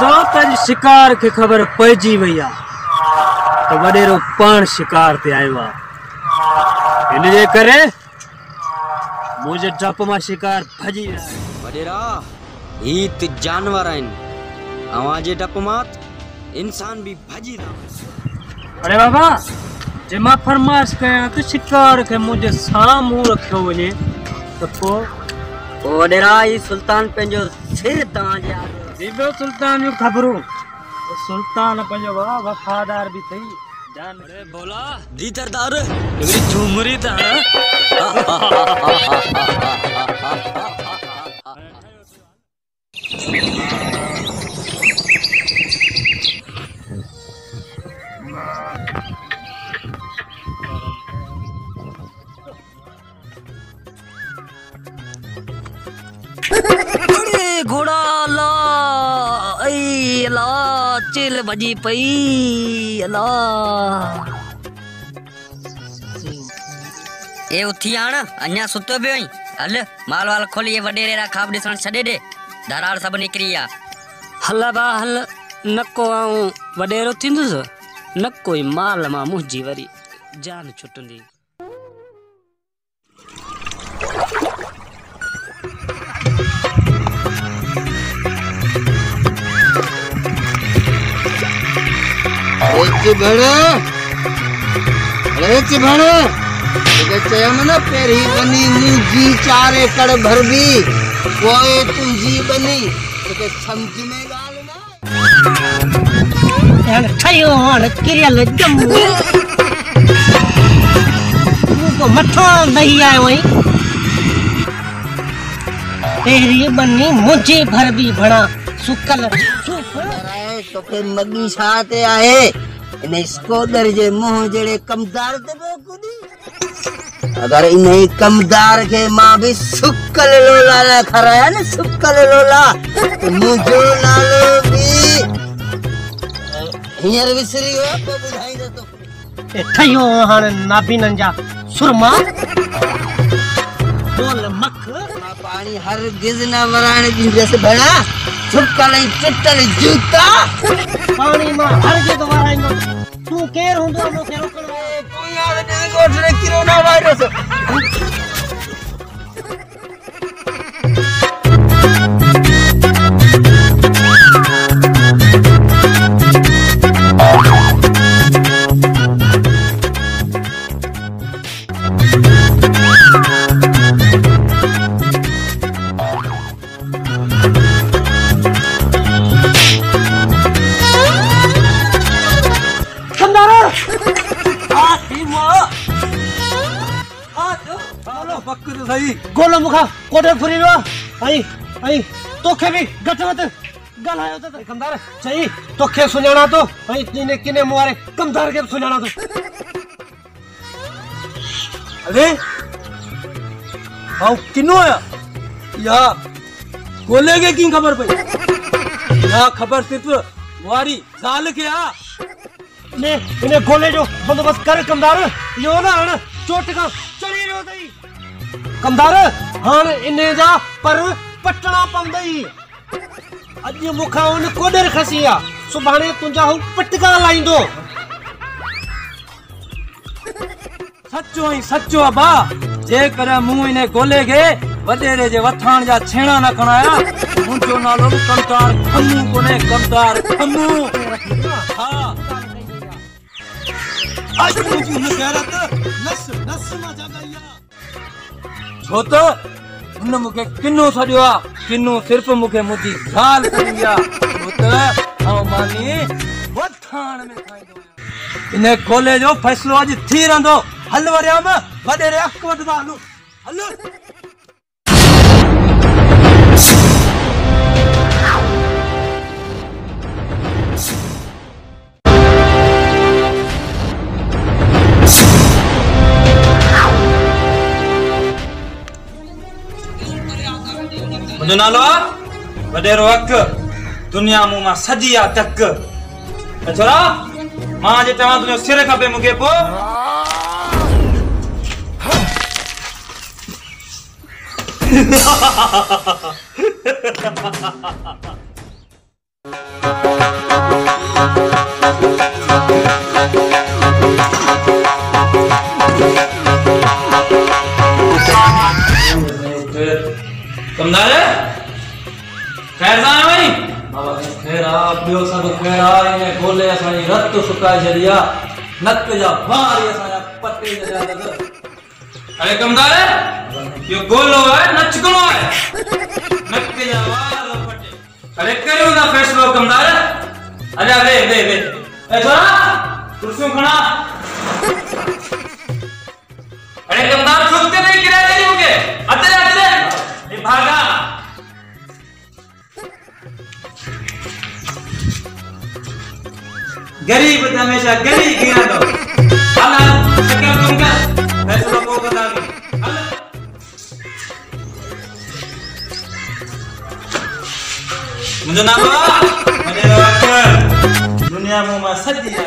थो त शिकार के खबर पइजी वई आ तो वडेरो पाण शिकार ते आयो आ। इन जे करे मुझे डप मां शिकार भजी विया। वडेरा ही त जानवर आहिन, अवां जे डप मां इंसान भी भजी था। अरे बाबा जे मां फरमाइश कयां त शिकार के मुझे साम्हूं रखियो वञे त पोइ वडेरा ही सुल्तान पंहिंजो सिर तव्हां जे आगे दिव्यो सुल्तान जो खबरूं सुल्तान पंहिंजो वफादार भी थई जान। अरे बोला दी सरदार मेरी झुमरी था। घोड़ा ला चिल भजी पई अला ए उथी आण अञा सुतो पियो आहीं। हल माल वाल खोली ये वडेरे रा खाब ॾिसण छॾे ॾे, दरार सभु निकिरी आ। हल बा हल नको आऊं वडेरो थींदुसि नको ई माल मां मुंहिंजी वरी जान छुटंदी। न पेरी बनी मुंहिंजी 4 एकड़ भरबी पोइ तुंहिंजी बनी समझ में ॻाल्हि न ठहियो हाणे किरियल ॼमू को मथो नहीं आयो आई तेरी बनी मुंहिंजी भरबी भणा सुकल तोखे मगी छा ते आहे इन स्कोदर जे मुंह जड़े कमदार ते कुदी अगर इन कमदार के मां भी सुकल लोला न खराया न सुकल लोला तो मुझो नालो भी हियर विसरी हो को बुझाई दे तो ए ठयो हाने नाबिनन जा सुरमा बोल मख ना पानी हर गिज ना वराने दी जैसे भड़ा सुकल टटल जूता पानी में हर गिज वराइंदो तू केर हुंदो मोके रोकण तू याद नहीं गोठ रे कोरोना वायरस गोलो मुखा कोटे फुरी लो आई तोखे भी गट मत गलायो त कमदार सही तोखे सुनाना तो आई किने किने मोरे कमदार के सुनाना तो अरे हाउ किनो आया या गोले के की खबर पई या खबर सिर्फ वारी साल के आ ने इने गोले जो बंदोबस्त कर कमदार यो ना चोट का चढ़ी रहो तई कमदार हां इने जा पर पटना पंदई अज मुखा उन कोडर खसिया सुभाणे तुंजा हु पटका लाइंदो सच्चो अबा जे कर मु इने गोले के वडेरे जे वथाण जा छेणा न खणाया मुंजो नालो कमदार खन्नू कोने कमदार खन्नू हां आज मुझे न गैरत नस नस मा जगाया छो तो उन मुखे किन्नो छडियो आ किन्नो सिर्फ मुखे मुजी गाल करी आ छो तो हां मानी वथाण में खाइदो इने गोले जो फैसलो आज थी रंदो हल वरियाम वडेरे अक वडदा हल मुझो नालो वडेरो अक दुनिया मुमा सजिया तक छोरा मां जे तवा तुजो सिर खपे मुके पो कमदार खैर सां भाई खैर आप बियो सब खैर आ इने गोले असानी रत सुकाए छड़िया नक जा भारी असाया पट्टे जा अरे कमदार यो गोलो है नचकलो है नक जा वार पट्टे अरे करियो ना फैसलो कमदार अरे वे ए छोरा कुर्सी खड़ा अरे कमदार छुपते नहीं किराए नहीं होगे अतरे ये भागा गरीब हमेशा गरीब गिरा दो अल्लाह सके तुम का फैसला को बता दो मुझे ना मुझे दुनिया में सजी है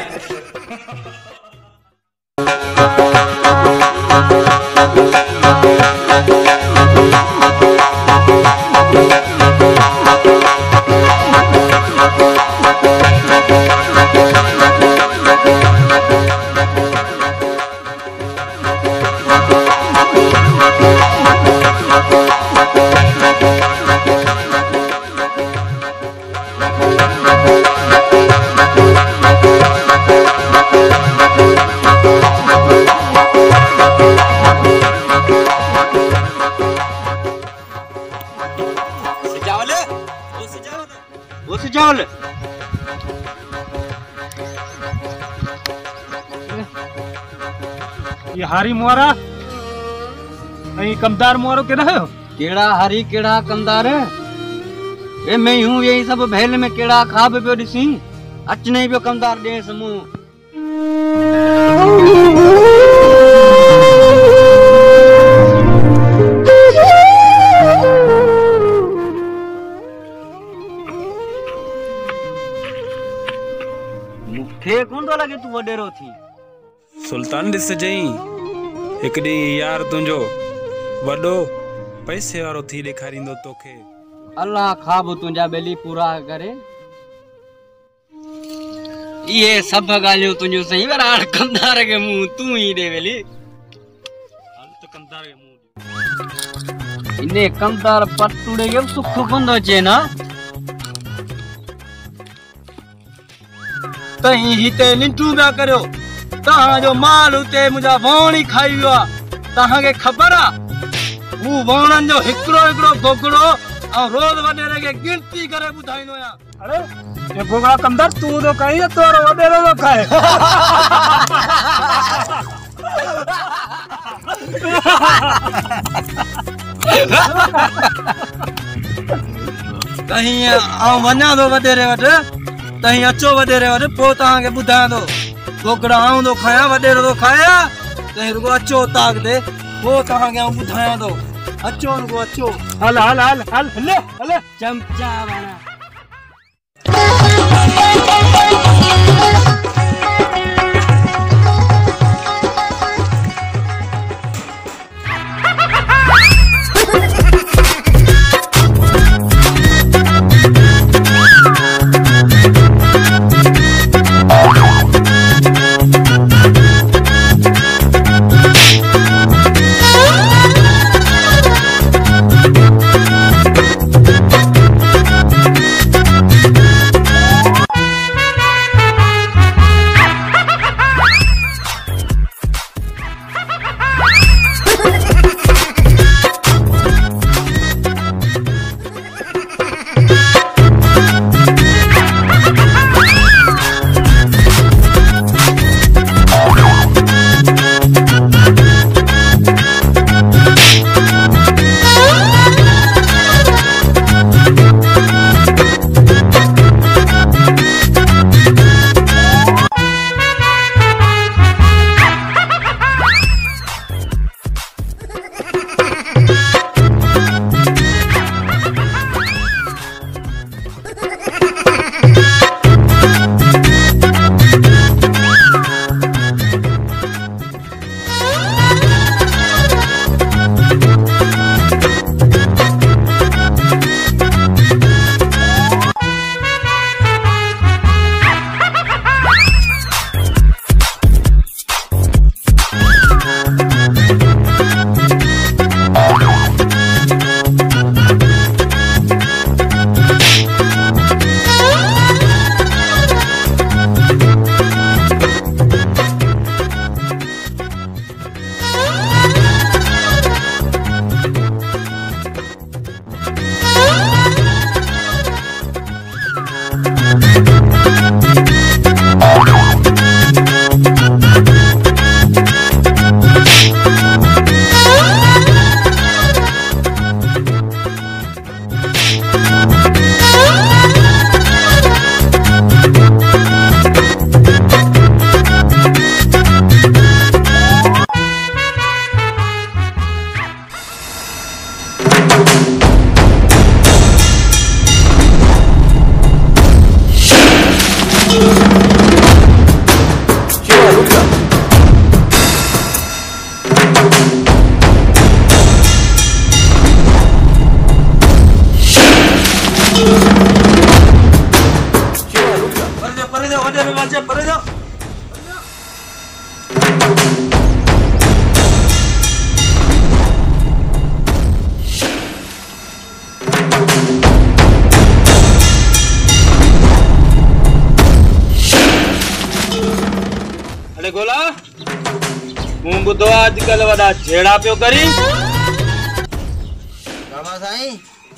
ये हारी मुआरा नहीं कमदार मुआरो केड़ा है केड़ा हरी केड़ा कमदार ए मैं हूं यही सब भैल में केड़ा खाब पियो दिसी अच नहीं पियो कमदार दे समूह मुखे कौन तो लगे तू वडेरो थी सुल्तान दिस जई एक डी यार तुंजो वडो पैसे वारो थी ॾेखारींदो तोखे अल्लाह खाब तुंजा बेली पूरा करे ये सब गालियों तुंजो सही बराड़ कमदार के मुंह तू ही दे बेली हाल तो कमदार के मुंह इने कमदार पटुड़े के सुख बंदो चे ना तही हिते निंटू बया करियो तहां जो माल उते मुजा वोणी खाई वियो तहां के खबर आ वो वोणन जो हिकड़ो हिकड़ो गोगड़ो आ रोज वडेरे के गिनती करे बुधाइनो या अरे ये गोगड़ा कमदार तू तो कहीं तोरो वडेरो तो खाए कहीं आ वना दो वडेरे वटे तही अचो वडेरे वटे पो तहां के बुधा दो गोगड़ा आऊं दो खाया वडेरो तो खाया तही रुगो अचो ताक दे वो तहां के बुधाया दो अचो रुगो अचो हल हल हल हल ले हल चमचा वाला आजकल वॾा झेड़ा पियो करी। रामा साईं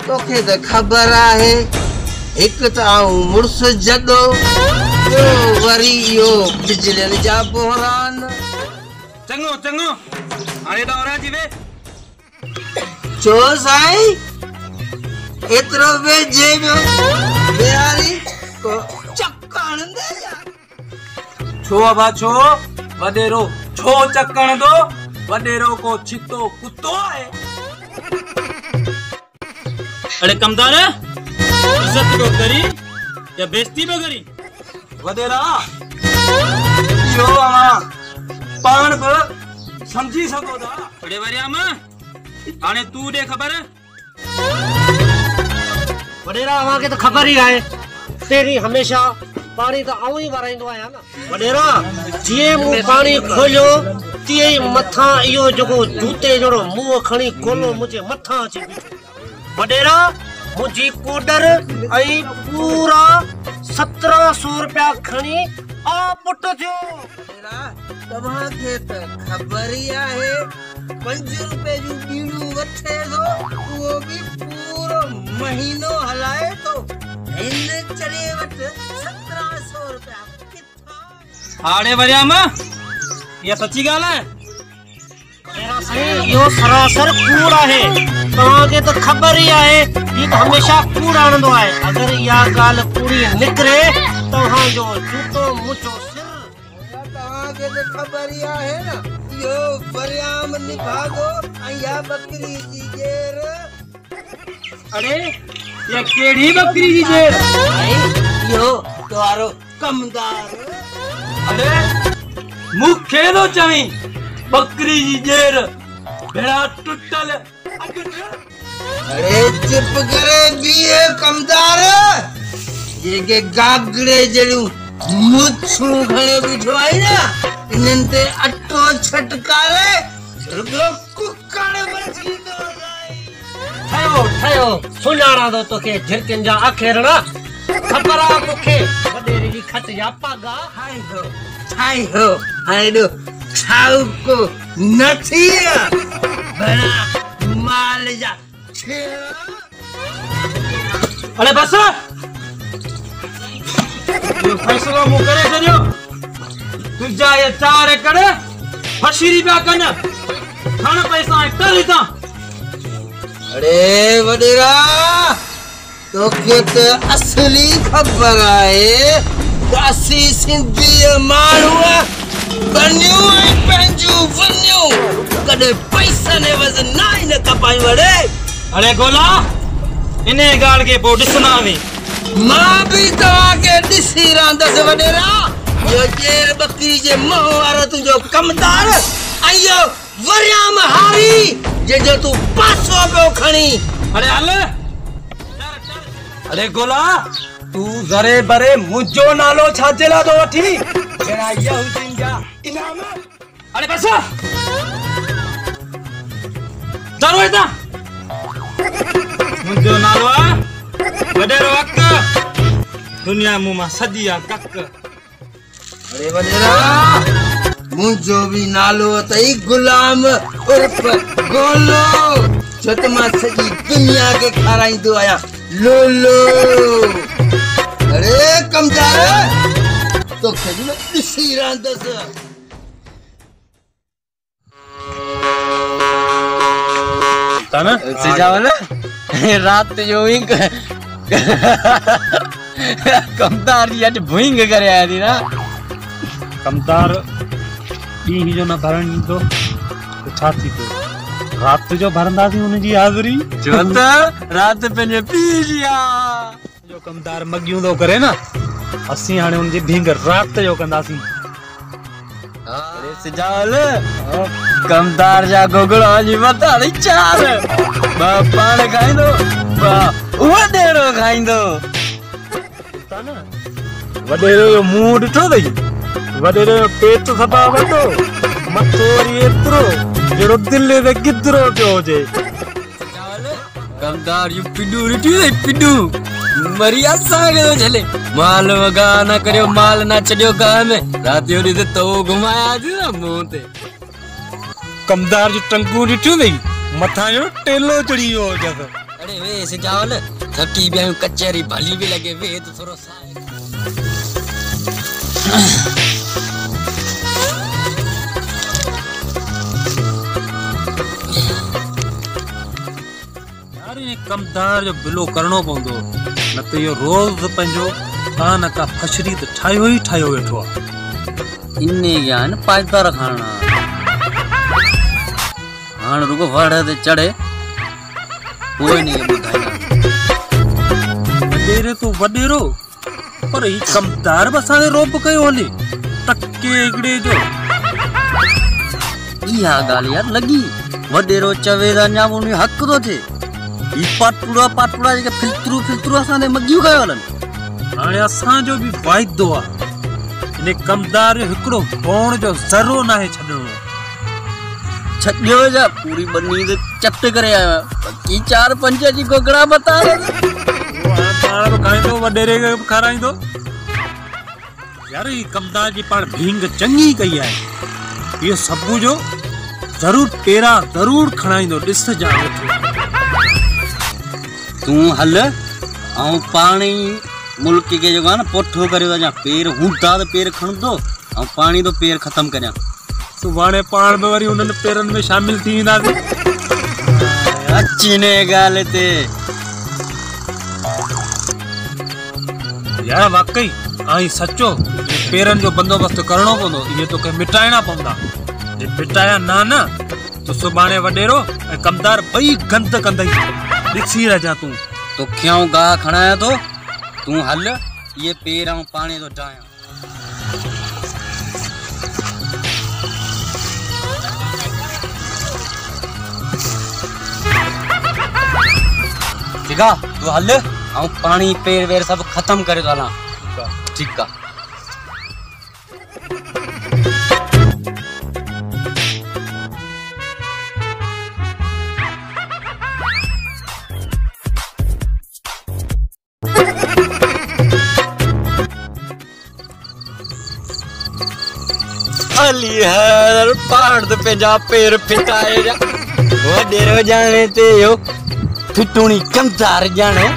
तोखे त ख़बर आहे हिकु त आऊं मुड़ुस जॾो ॿियो वरी इहो बिजलियुनि जा बहरान। चङो चङो हाणे त औराजी वे छो साईं एतिरो वेझे पियो बिहारी को चक्कण दे छो अबा छो वॾेरो छो चकण दो वॾेरो को छितो कुत्तो आहे। अरे कमदार इज्जत पियो करी या बेइज्जती पियो करी? वॾेरा इहो अवां पाण बि समझी सघो था। अरे वरियाम हाणे तू ॾे ख़बर। वडेरा अवांखे त ख़बर ई आहे तेरी हमेशा पाणी त आऊं ई भराईंदो आहियां न। वडेरा जीअं मूं पाणी खोलियो तीअं ई मथां इहो जेको जूते जहिड़ो मुंहुं खणी गोलो मुंहिंजे मथां अची बीठो। वडेरा मुंहिंजी कोडर ऐं पूरा 1700 रुपया खणी आ पुट थियो। तव्हांखे त ख़बर ई आहे 5 रुपए जूं बीड़ियूं वठे थो उहो बि पूरो महीनो हलाए थो। हिन चढ़े वटि 1700 रुपया किथां? हाणे वरियाम इहा सची ॻाल्हि आहे? इहो सरासर कूड़ आहे। तव्हांखे त ख़बर ई आहे ही त हमेशा कूड़ आणंदो आहे। अगरि इहा ॻाल्हि कूड़ी निकिरे तव्हांजो जूतो मुंहिंजो सिर। तव्हांखे त ख़बर ई आहे न इहो वरियाम निभागो ऐं इहा बकरी जी जेर। अरे इहा कहिड़ी बकरी जी जेर? इहो तवारो कमदार। अरे मूंखे थो चवीं बकरी जी जेर भेड़ा टुटल। अरे चुप करे बीहे कमदार। जेके गागड़े जहिड़ियूं मुछूं खणे बीठो आई न इन्हनि ते अटो छटकारे रुॻो कुकड़ बचींदो। ठहियो ठहियो सुञाणा थो तोखे झिरकियुनि जा अखेरणा। ख़बर आहे मूंखे वॾेरे जी खट जा पागा। हाय हो हाय छाउको नथी बड़ा माल जा छेड़ा। अरे बस इहो फ़ैसिलो मूं करे छॾियो। तुंहिंजा इहे 4 एकड़ फशीरी पिया कनि खण पैसा ऐं टल हितां। अरे वडेरा तोखे त असली ख़बर आहे त असीं सिंधी माण्हू बनियूं ऐं पंहिंजूं वनियूं कॾहिं पैसनि वज़न न ई न कपायूं। वड़े अरे गोला इन ॻाल्हि खे पोइ ॾिसंदा वे। मां बि तव्हांखे ॾिसी रहंदसि वडेरा। इहो जेर बकरी जे मुंहं वारो तुंहिंजो कमदार ऐं इहो वरियाम हारी जंहिंजो तूं पासो पियो खणी। अरे हल। अरे गोला तू ज़रे बरे मुंहिंजो नालो छाजे लाइ थो वठी? जहिड़ा यहूदियुनि जा इनाम। अरे बस चलो हितां। मुंहिंजो नालो आहे वॾेरो हक़ दुनिया मूं मां सॼी आहे कक। अरे वडेरा मुंहिंजो बि नालो अथई गुलाम उर्फ गोलो छो त मां सॼी दुनिया खे खाराईंदो आहियां लोलो। अरे कमदार तोखे बि ॾिसी रहंदसि। सिजावल रात जो ही कमदार जी अॼु भुइंग करे आया थी ना। कमदार ॾींहं जो न भरण ॾींदो त छा थींदो? राति जो भरंदासीं हुनजी हाज़िरी। छो त राति पंहिंजे पीउ जी आहे। जो कमदार मगियूं थो करे न असीं हाणे हुनजी भींग राति जो कंदासीं। अरे सिजावल कमदार जा गोगड़ा जी मथां 4 पाण खाईंदो उहो ॾेरो खाईंदो। वॾेरो जो मुंहुं ॾिठो अथई? वॾेरो जो पेट सफ़ा वॾो मथो वरी एतिरो जहिड़ो दिलि ते गिदरो पियो हुजे। कमदार यू पिडू ॾिठी अथई? पिडू मरी असांखे थो झले। माल वगा न करियो माल न छॾियो गांव में। राति जो ॾिस तो घुमाया थी न मुंहुं ते। कमदार जो टंगू ॾिठियूं अथई मथां जो टेलो चढ़ी वियो जस। अरे वे सिजावल थकी बिया कचहरी भली भी लगे वे तो थोरो यार ये कमदार जो बिलो करणो पवंदो न त इहो रोज़ पंहिंजो का न का फशरी त ठाहियो वेठो आहे। इन्ने ज्ञान पाइदार खाना हाण रुगो वड़ ते चढ़े कोई नहीं ॿुधाईंदा। वॾेरे तो वॾेरो पर ही कमदार बि असांखे रोब कयो हले टके हिकिड़े जो। इहा ॻाल्हि यार लॻी वॾेरो चवे त अञा उन हक़ थो थिए। ही पाटपुड़ा जेके फिल्तरू असांजे मगियूं कयो हलनि। हाणे असांजो बि वाइदो आहे इन कमदार जो हिकिड़ो बोण जो ज़रो नाहे छॾणो। छॾियो जा पूरी बनी ते चट करे आया बाक़ी 4-5 जी गोगड़ा बता पाण बि खाईंदो वॾेरे खे बि खाराईंदो। यार ही कमदार जी पाण भींग चङी कई आहे। इहो सभु जो ज़रूर खणाईंदो ॾिस जा वेठो। तूं हल ऐं पाण ई मुल्क के जो न पोठो करे वञा पेर हूंदा त पेर खणंदो ऐं पाणी तो पेर ख़त्म करियां। सुभाणे पाण बि वरी उन्हनि पेरनि में शामिल थी वेंदासीं। अची ने ॻाल्हि ते यार वाकई आई सचो पेरनि जो बंदोबस्तु करणो पवंदो। इहे तोखे मिटाइणा पवंदा। जे मिटाया न तो सुभाणे वॾेरो ऐं कमदार ॿई गंद कंदई ॾिसी रहिजा तूं। तोखे आऊं गाह खणाया थो तूं हल ये पेर आऊं पाणी तो डायां। ठीक आ तू हल आऊं पाणी पेर वेर सब खत्म करे तो हलां। ठीक आ हर पहाड़ ते पंहिंजा पेर फिटाए जा वॾेरो जाने ते यो फिटूणी कमदार जाने।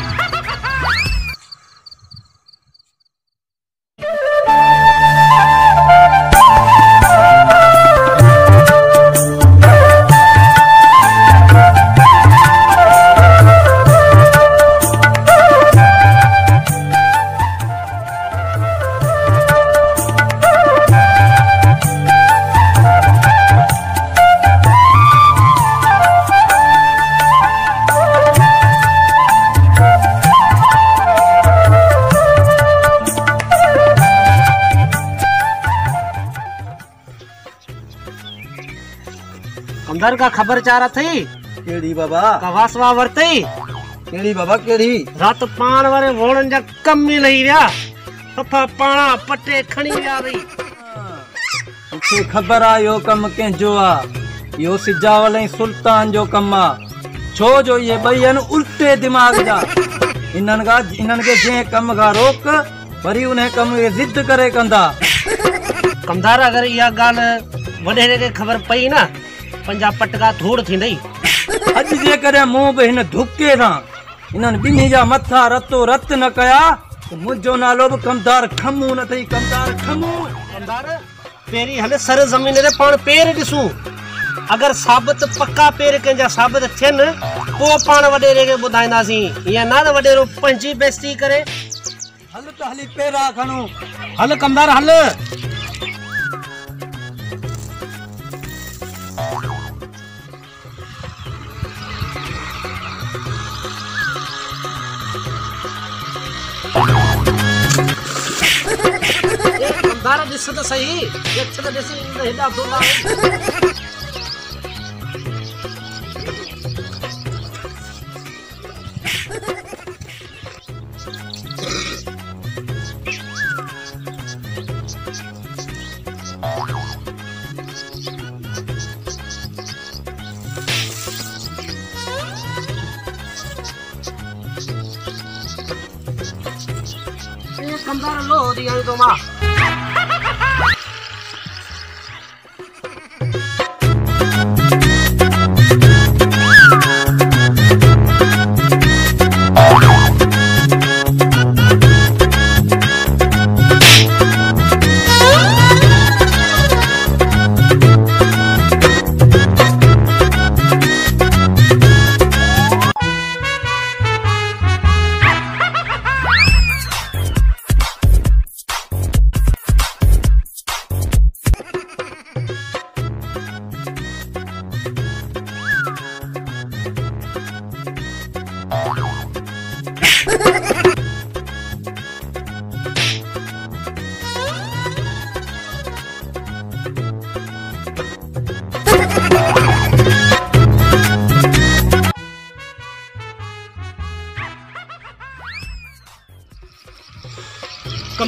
कमदार का खबर चारा थई केड़ी बाबा कवासवा वरतई केड़ी बाबा केड़ी रात पाण वारे वोणन जा कम ही लही रहा सफा पाणा पटे खणी विया रही। मुझे खबर आ यो कम कंहिंजो आ यो सिजावल ऐं सुल्तान जो कम आ। छो जो ये ॿई आहिनि उल्टे दिमाग़ जा। इन्हनि खे जंहिं कम खां रोक वरी उन कम खे ज़िद करे कंदा। कमदार अगर इहा ॻाल्हि वॾेरे खे ख़बर पई न पंजा पटका धूड़ थींदई। अॼु जे करे मूं बि हिन धुके सां इन्हनि ॿिन्ही जा मथा रतो रत न कया त मुंहिंजो नालो बि कमदार खमू न अथई। कमदार खमू कमदार पेरी हले सर ज़मीन ते पाण पेर ॾिसूं अगर साबित पक्का पेर कंहिंजा साबित थियनि पोइ पाण वॾेरे खे ॿुधाईंदासीं। ईअं न त वॾेरो पंहिंजी बेइज़ती करे। हल त हली पेरा खणूं। हल कमदार हल। कमदार ॾिस त सही यक्ष त ॾिसी हेॾा दोला कमदार लो दिया तो मां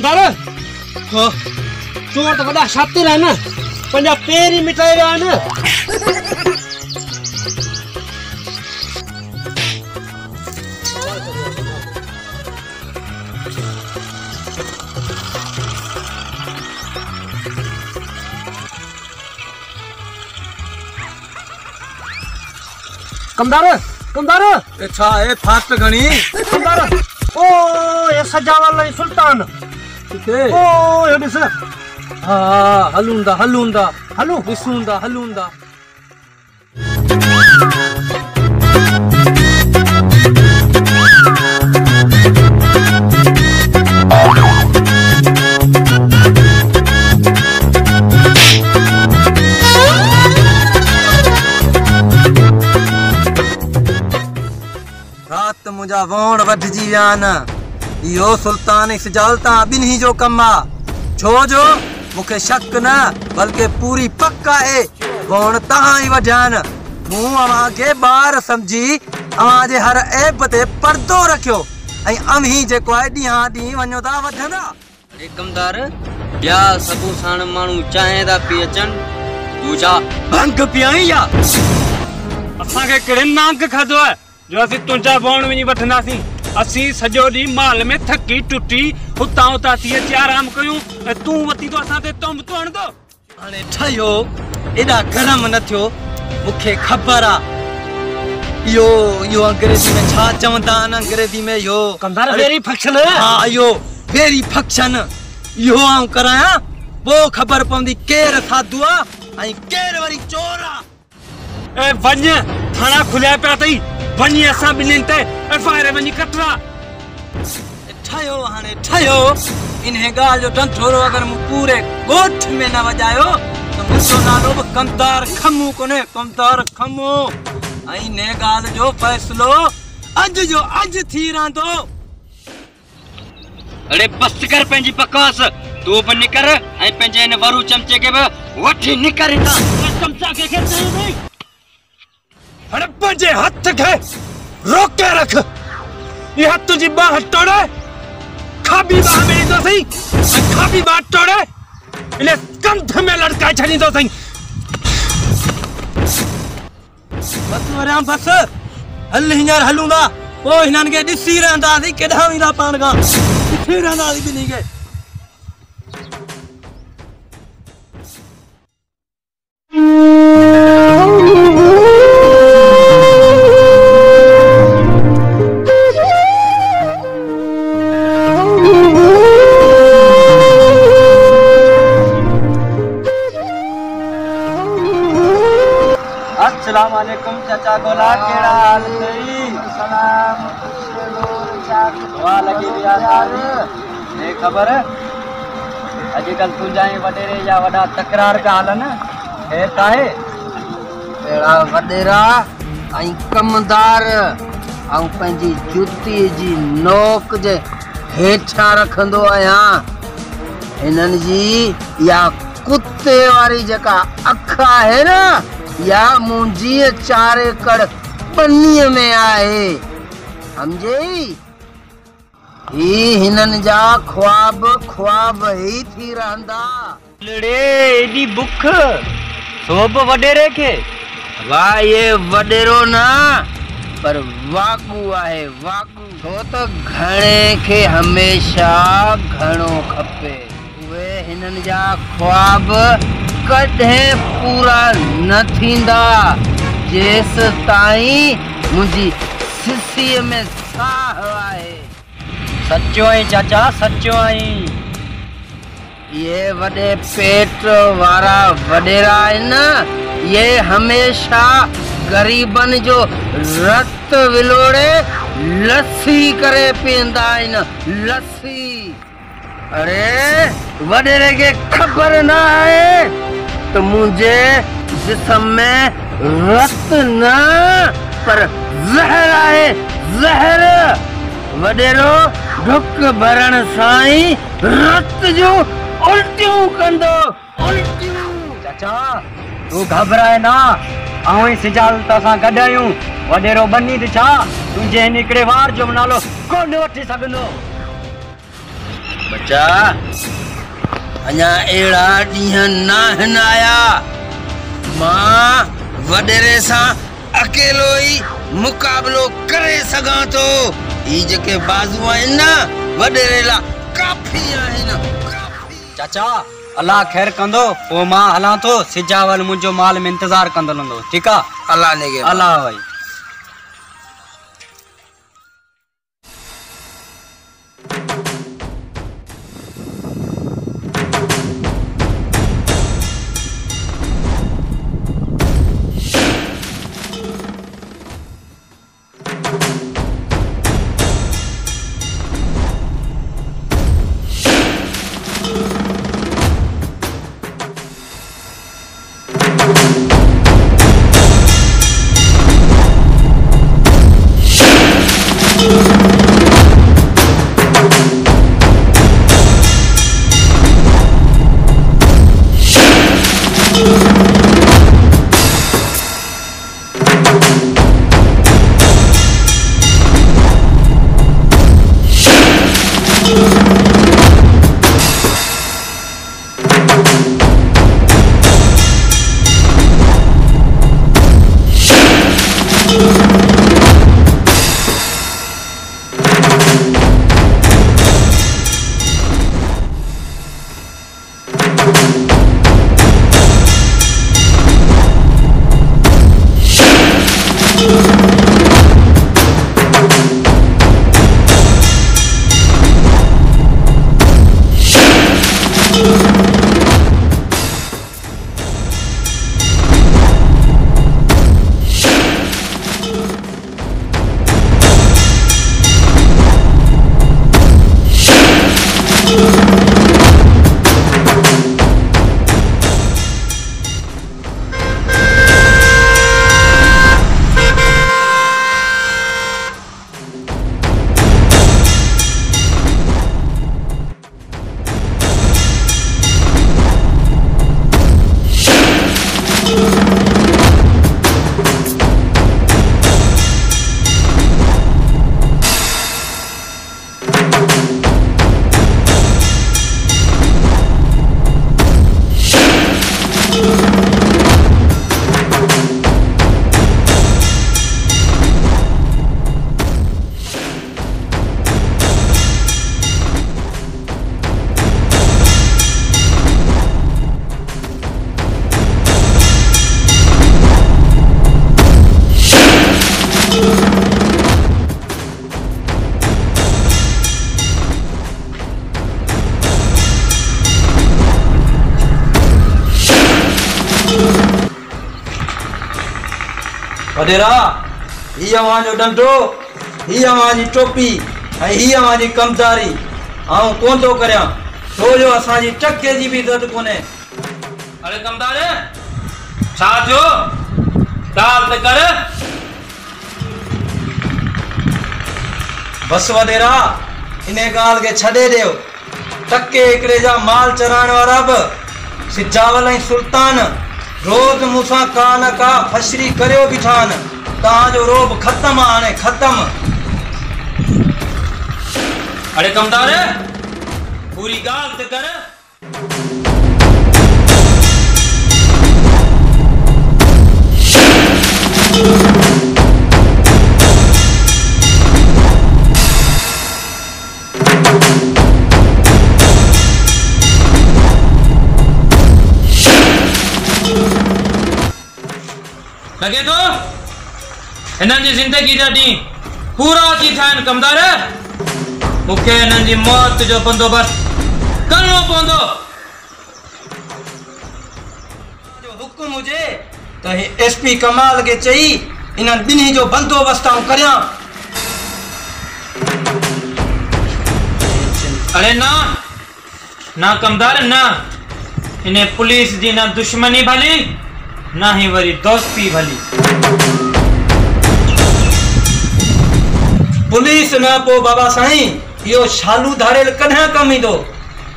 कमदार चोर तो वॾा शातिर आहिनि पंहिंजा पेर ई मिटाए विया आहिनि। कमदार कमदार ए छा ए फास्ट घणी कमदार ओ ये सजावल सुल्तान किथे ओ ये ॾिस हा हलूंदा हलूंदा हलो ॾिसूंदा हलूंदा। रात मुंहिंजा वण वढिजी विया आहिनि। इहो सुल्तान सिजालता ॿिन्ही जो कमु आहे। छो जो मूंखे शक न बल्कि पूरी पक आहे वण तव्हां ई वढिया आहिनि। मूं अव्हांखे ॿार सम्झी अव्हांजे हर ऐब ते पर्दो रखियो ऐं अव्हीं जेको आहे ॾींहं ॾींहुं वञो था वधंदा। अरे कमदार ॿिया सभु साण माण्हू चांहि था पी अचनि तूं छा भंग पियाई या? असांखे कहिड़े नांग खाधो आहे जो असीं तुंहिंजा वण वञी वठंदासीं। असीं सॼो ॾींहुं माल में थकी टुटी हुतां हुतां थी अची आराम कयूं ऐं तूं वती तो असां ते तंबु तो हणंदो। हाणे ठहियो एॾा गरम न थियो। मूंखे ख़बर आहे इहो अंग्रेजी में छा चवंदा आहिनि अंग्रेजी में इहो कमदार वेरी फंक्शन हा इहो वेरी फंक्शन इहो आऊं करायां पोइ ख़बर पवंदी केरु साधू आहे ऐं केरु वरी चोर आहे। ए वञ थाणा खुलिया पिया अथई वञी असां ॿिन्हिनि ते एफआईआर वञी कटरा। ठहियो हाणे ठहियो इन ॻाल्हि जो डंठोरो अगरि मूं पूरे ॻोठ में न वॼायो त मुंहिंजो नालो बि कमदार खमू कोन्हे कमदार खमू ऐं इन ॻाल्हि जो फ़ैसिलो अॼु जो अॼु थी रहंदो। अरे बस कर पंहिंजी बकवास तूं बि निकर ऐं पंहिंजे हिन वरू चमचे खे बि वठी निकर हितां। चमचा खे चयो अरे पंहिंजे हथ खे रोके रख। ये हथ तुंहिंजी बांह तोड़े खाबी बांह में ईंदो सही ऐं खाबी बांह तोड़े इन कंध में लड़काए छॾींदो सही। बस वरियां बस हल हींअर हलूं था पोइ हिननि खे ॾिसी रहंदासीं केॾांहुं वेंदा पाण खां ॾिसी रहंदासीं ॿिन्ही खे। अस्सलाम वालेकुम चाचा गोला केड़ा हाल अथई? सलाम वाह लगी विया यार। ये खबर अॼुकल्ह तुंहिंजा ई वॾेरे जा वॾा तकरार पिया हलनि हे काहे? अहिड़ा वॾेरा ऐं कमदार ऐं पंहिंजी जुतीअ जी नोक जे हेठां रखंदो आहियां। हिननि जी इहा कुते वारी जेका अख आहे न या मुंहिंजी चारे कड़ पन्नीअ में आहे सम्झई। ही हिननि जा ख्वाब ख्वाब ई थी रहंदा। लड़े एडी बुख सोब वडेरे के वाह ये वडेरो ना पर वाकू आहे वाकू। छो त घणे खे हमेशा घणो खपे। उहे हिननि जा ख्वाब कॾहिं पूरा न थींदा जेस ताईं मुंहिंजी सिसीअ में साह आहे। सच्चो आई चाचा सच्चो आई। ये वॾे पेट वारा वॾेरा आहिनि न ये हमेशा गरीबनि जो रत विलोड़े लस्सी करे पीअंदा आहिनि लस्सी। अरे वॾेरे खे ख़बर न आहे त मुंहिंजे जिस्म में रत न पर ज़हर आहे ज़हर। वॾेरो ढुक भरण सां ई रत जो उल्टियूं कंदो उल्टियूं। चाचा तू घबराए ना आऊं ई सिजालत सां गॾु आहियूं। वॾेरो बनी त छा तुंहिंजे हिन हिकिड़े वार जो नालो कोन वठी सघंदो। बच्चा अञा अहिड़ा ॾींहं न आहिनि आया मां वॾेरे सां अकेलो ई मुक़ाबिलो करे सघां थो। ही जेके बाज़ू आहिनि न वॾेरे लाइ काफ़ी आहिनि। चाचा अल्लाह ख़ैर कंदो, पोइ मां हलां थो सिजावल मुंहिंजो माल में इंतज़ार कंदो रहंदो। ठीकु आहे? अल्लाह ने अल्लाह भाई। वडेरा ही अवांजो डंडो, ही अवांजी टोपी ऐं ही अवांजी कमदारी आऊं कोन थो करियां छो जो असांजी टके जी बि इज़त कोन्हे। अरे कमदार छा थियो? ॻाल्हि त कर। बस वडेरा इन ॻाल्हि खे छॾे ॾियो। टके हिकिड़े जा माल चराइण वारा बि सिजावल ऐं सुल्तान रोज़ मूंसां का न का फशरी करियो बीठा आहिनि। तव्हांजो रोब ख़तमु आहे हाणे ख़तमु। अरे कमदार पूरी ॻाल्हि त कर। लगे तो इन्हनि जी ज़िंदगी जा ॾींहं पूरा थी थिया आहिनि कमदार। मूंखे इन्हनि जी मौत जो बंदोबस्त करणो पवंदो। जो हुकुम हुजे त एसपी कमाल खे चई इन्हनि ॿिन्ही जो बंदोबस्त आऊं करियां। अरे ना ना कमदार ना, इन्हें पुलिस जी ना दुश्मनी भली ना ही वरी दोस्ती भली। पुलिस न पो बाबा साईं इहो शालू धारेल कॾहिं कम ईंदो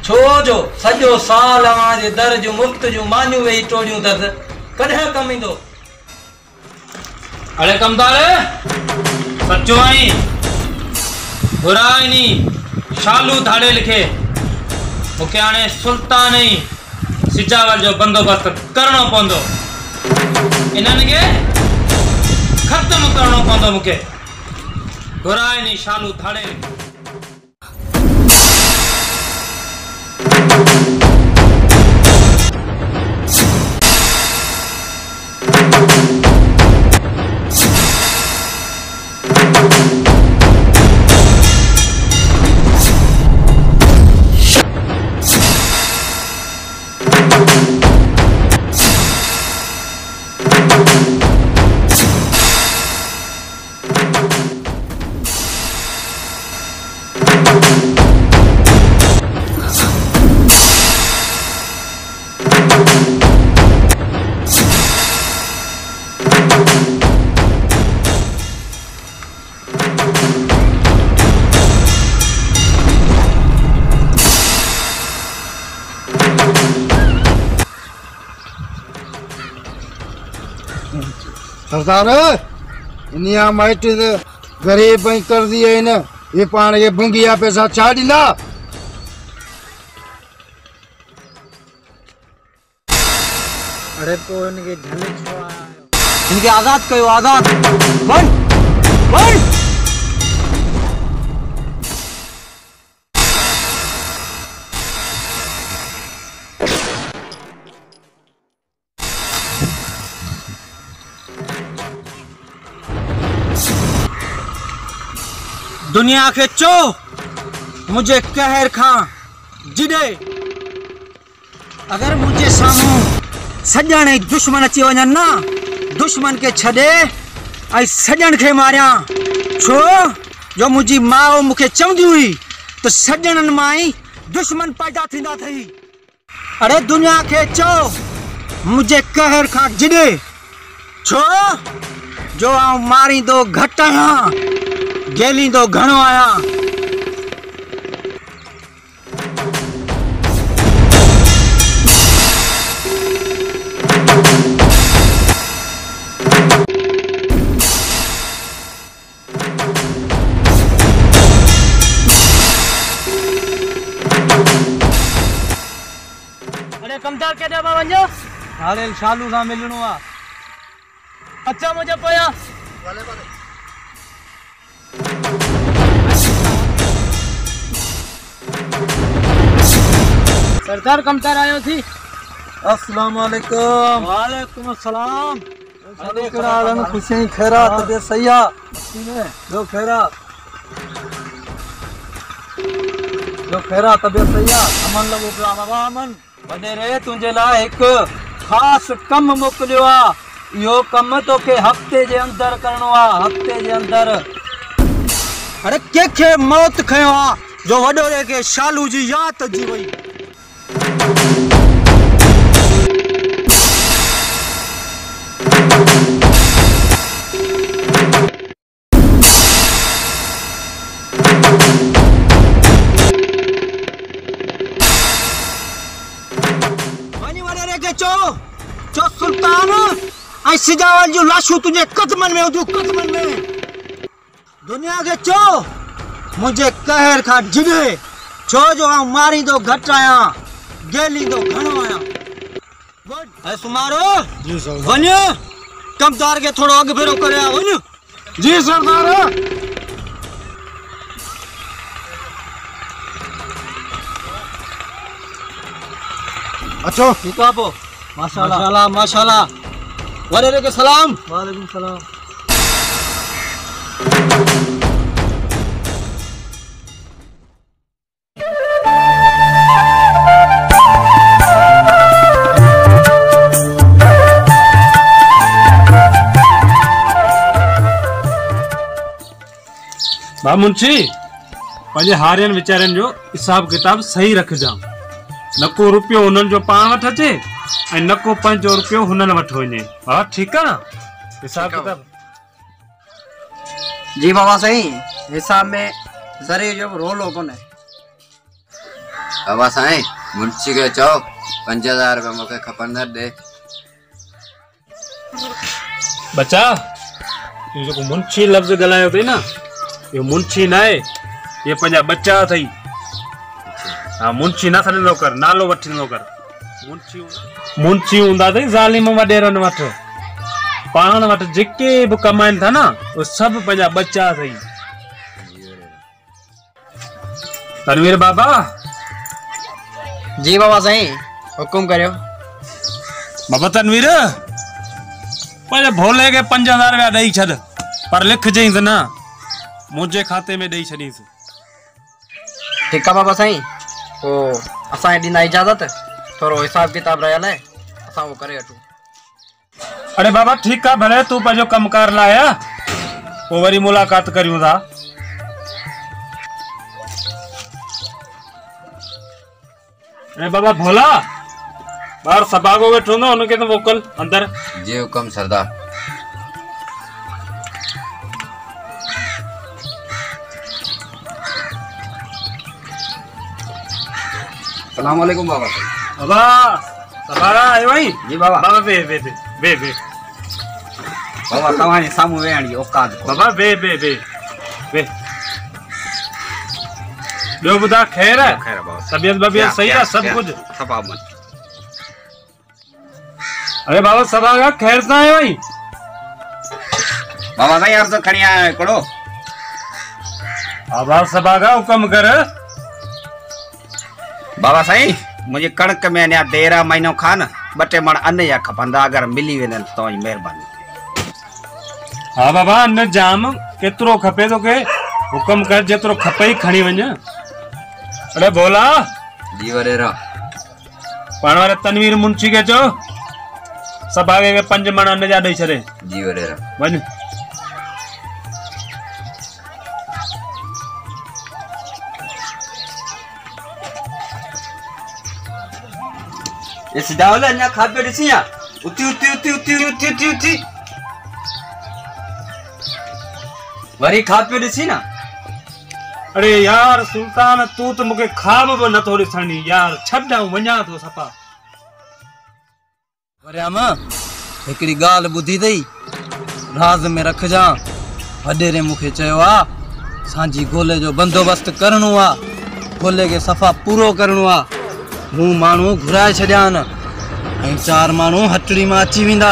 छो जो सॼो साल अवांजे दर जूं मुफ़्त जूं मानियूं वेही टोड़ियूं दर्द कॾहिं कम ईंदो। अरे कमदार सचो आई बुराई नी शालू धाड़े लिखे मूंखे हाणे सुल्तान ई सिजावल जो बंदोबस्त करणो पवंदो। इन्हनि खे ख़त्म करणो पवंदो मूंखे। घुराए नी शालू थाड़े। सरदार इनिया माइट गरीब कर दिए न ये पान ये भंगिया पैसा छा ॾींदा। अरे तो इनके झले छुआ इनके आजाद कयो आजाद बन बन। दुनिया के चो मुझे कहर खां जिडे अगर मुझे सामू सजण दुश्मन अची वञनि ना दुश्मन के छॾे ऐं सजण खे मारिया छो जो मुंहिंजी माउ मूंखे चवंदी हुई त सजणनि मां ई दुश्मन पैदा थींदा अथई। अरे दुनिया के चो मुझे कहर खां जिडे छो जो आउं मारींदो घटि आहियां गेलींदो घणो आहियां। अरे कमदार के दे वञो हाणे शालू सां मिलणो आहे। अच्छा मुझे पया सरदार कमदार आयो थी। अस्सलाम वालेकुम। वालेकुम अस्सलाम। अरे केड़ा खुशी खैरा तबीयत सही है जो खैरा तबीयत सही है अमन लगो पिया बाबा अमन वडे रे तुझे लाइ एक खास कम मोकलियो आ। यो कम तो के हफ्ते जे अंदर करणो आ हफ्ते जे अंदर। अरे के मौत खयो आ जो वडोरे के शालू जी याद अची वई। चो सुल्तान ऐं सिजावल जूं लाशूं तुंहिंजे कदमनि में हुजूं कदमनि में। दुनिया के चो मुंहिंजे कहर खां जिडे छो जो आउं मारींदो घटि आहियां गेलींदो घणो आहियां। ऐं सुमारो वञ कमदार के थोड़ो अॻु भेरो करे आ वञ। जी सरदार। अचो ठीक है पो माशाल्लाह माशाल्लाह माशाल्लाह वडेरे के सलाम। वालेकुम सलाम। मुंशी पंहिंजे हारियनि वीचारनि जो हिसाब किताब सही रखजां। न को रुपयो उन्हनि जो पाण वटि अचे ऐं न को पंहिंजो रुपयो हुननि वटि वञे। हा ठीकु आहे न हिसाब किताब। जी बाबा सही हिसाब में जरे जो रोलो कोने। बाबा साईं मुंशी के चओ 5000 रुपया मूंखे खपंदा दे। बच्चा ये जो मुंशी लफ्ज़ ॻाल्हायो अथई न ये मुंशी न आहे ये पंहिंजा बच्चा अथई। हाँ मुंशी न सॾंदो कर नालो वठंदो कर मुंशी हूंदा अथई ज़ालिम वॾेरनि वटि पाण वटि जेके बि कमाइनि था न उहे सभु पंहिंजा बच्चा अथई। तनवीर बाबा। जी बाबा साईं हुकुम करियो। बाबा तनवीर पंहिंजे भोले खे 5000 रुपया ॾेई छॾ पर लिखजईंसि न मुंहिंजे खाते में ॾेई छॾीसि। ठीक है बाबा साईं वो असां ॾींदा इजाज़त थोरो हिसाब किताब रहियल आहे असां वो करे वठूं। अरे बाबा ठीक है भले तू पंहिंजो कमकार लाया पोइ वरी मुलाक़ात करियूं था। अरे बाबा भोला बाहर सभागो वेठो हूंदो उनखे तो मोकल अंदर। जी हुकुम सरदार। सलाम वालेकुम बाबा। बाबा सभागा आयो आई। जी बाबा। बाबा बे बे बे बे बे बाबा तव्हांजे साम्हूं वेहण जी औकात कोन्हे। बाबा बे बे बे बे ॿियो ॿुधा ख़ैर आहे? खैर बाबा तबियत बबियत सही आहे सब कुछ? सफ़ा मन। अरे बाबा सभागा ख़ैर सां आयो आई। बाबा साईं अर्ज़ खणी आया आहियो हिकिड़ो। बाबा सभागा हुकम कर। बाबा साईं मुझे कणक में अञा 13 महीनों खां न 2 टे मण अन्न जा खपंदा अगर मिली वञनि तव्हांजी महिरबानी। हाँ बाबा अन्न जाम केतिरो खपे तोखे हुकम कर जेतिरो खपे ई खणी वञ। अरे भोला। जी वडेरा। पाण वारे तनवीर मुंशी के चओ सभागे के 5 मण अन्न जा ॾेई छॾे। जी वडेरा। वञ। ये सिधावले अञा खापे ॾिसी आ उती उती उती उती उती उती उती वरी खापे ॾिसी ना। अरे यार सुल्तान तू तो मुखे ख्वाब भी नथो ॾिसणी यार छॾ वञा तो सफ़ा। वरियाम हिकिड़ी ॻाल्हि ॿुधी अथई राज़ में रखजां। वॾेरे मूंखे चयो आहे असांजी गोले जो बंदोबस्तु करिणो आहे गोले खे सफ़ा पूरो करिणो आहे। मूं माण्हू घुराए छॾिया आहिनि ऐं 4 माण्हू हटड़ी मां अची वेंदा।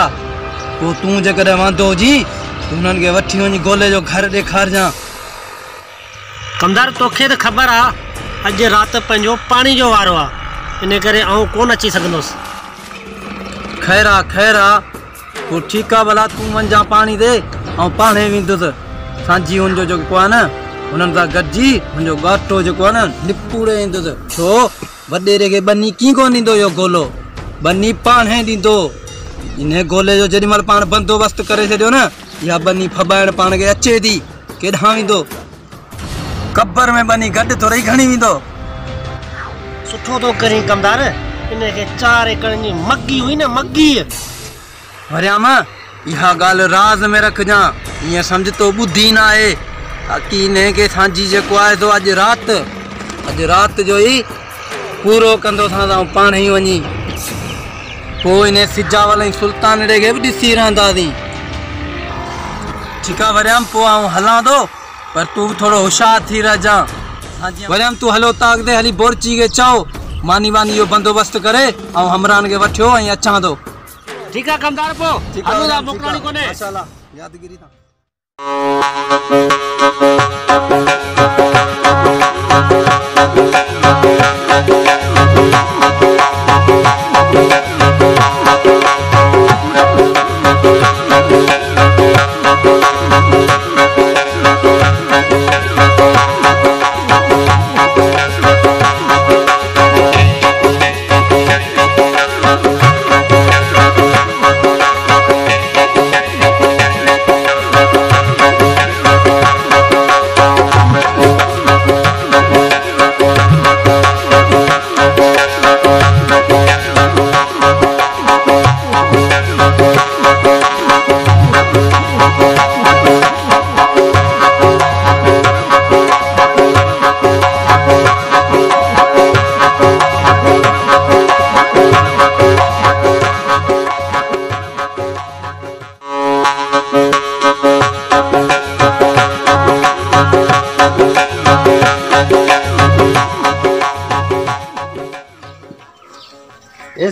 पोइ तूं जेकॾहिं वांदो हुजी त हुननि खे वठी वञी गोले जो घर ॾेखारजांइ। कमदार तोखे तो खबर आ अज रात पंहिंजो पानी जो वारो आ इन करे आऊं कोन अची सघंदुसि। खैर आहे पोइ ठीकु आहे भला तूं वञा पाणी दे ऐं पाणे वेंदुसि। सांझी हुनजो जेको आहे न हुननि सां गॾिजी मुंहिंजो घाटो जेको आहे न निपूरे ईंदुसि। छो वॾेरे खे बनी कीअं कोन ॾींदो इहो गोलो बनी पाणे ॾींदो। इन गोले जो जेॾी महिल पाण बंदोबस्तु करे छॾियो न इहा बनी फॿाइण पाण खे अचे थी केॾांहुं वेंदो कब्र में बनी गॾु थोरी खणी वेंदो। सुठो तो करी कमदार इन के 4 एकड़नि जी मग्गी हुई न मग्गी। वरियाम इहा ॻाल्हि राज़ में रखजांइ ईअं सम्झ तो ॿुधी न आहे ताकी इन खे सांझी जेको आहे तो अॼु राति जो ई पूरो कंदोसां पाण ई वञी। पोइ इन सिजावल ऐं सुल्तान ॾे खे बि ॾिसी रहंदासीं। ठीकु आहे वरियाम पोइ आउं हलां थो पर तूं बि थोरो होशियारु थी रहिजांइ। वरियाम तूं हलो ताक ते हली बोरची खे चओ मानी इहो बंदोबस्तु करे ऐं हमरान खे वठियो ऐं अचां थो। ठीक है कमदार पो हलो दा मोकलाणी कोने माशाल्लाह यादगिरी था।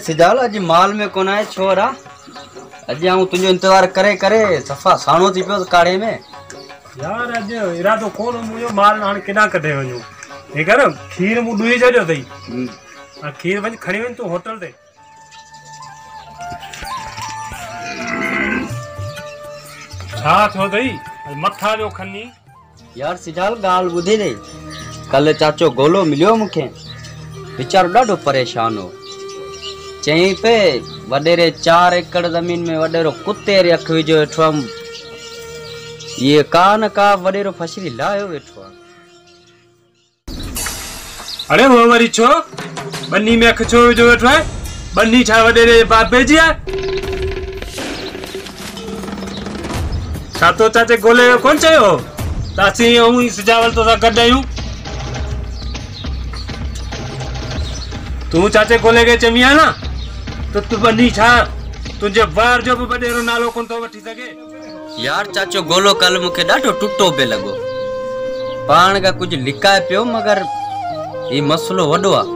सिजाल अज माल में कोन आए छोरा अज आऊं तुझो इंतजार करे करे सफा साणो थी पियो काड़े में यार अज इरादो कोन मुझो माल हाणे किना कढे वञो हे कर खीर मु दुई छॾियो अथई खीर वञ खणी वञ तूं होटल ते छा थियो अथई मथा जो खनी यार सिजाल गाल ॿुधी रे कल चाचो गोलो मिलियो मूंखे वीचारो ॾाढो परेशान हो चई पे वॾेरे 4 एकड़ ज़मीन में वॾेरो कुते रे अख विझो वेठो हुअमि ये का न का वॾेरो फसरी लायो वेठो आहे अरे वो वरी छो बन्नी में अख छो विझो वेठो आहे बन्नी छा वॾेरे बाबे जी आहे छा तो चाचे गोले कोन चयो तासी ऐं ई सिजावल तो सां गॾु आहियूं तू चाचे गोले के चमी आहे न तो तू बन्नी छा तुझे वार जो भी वॾेरो नालो कोन तो वठी सके यार चाचो गोलो कल मूंखे ॾाढो टुटो पे लॻो पाण का कुछ लिकाए पियो मगर ये मसलो वॾो आहे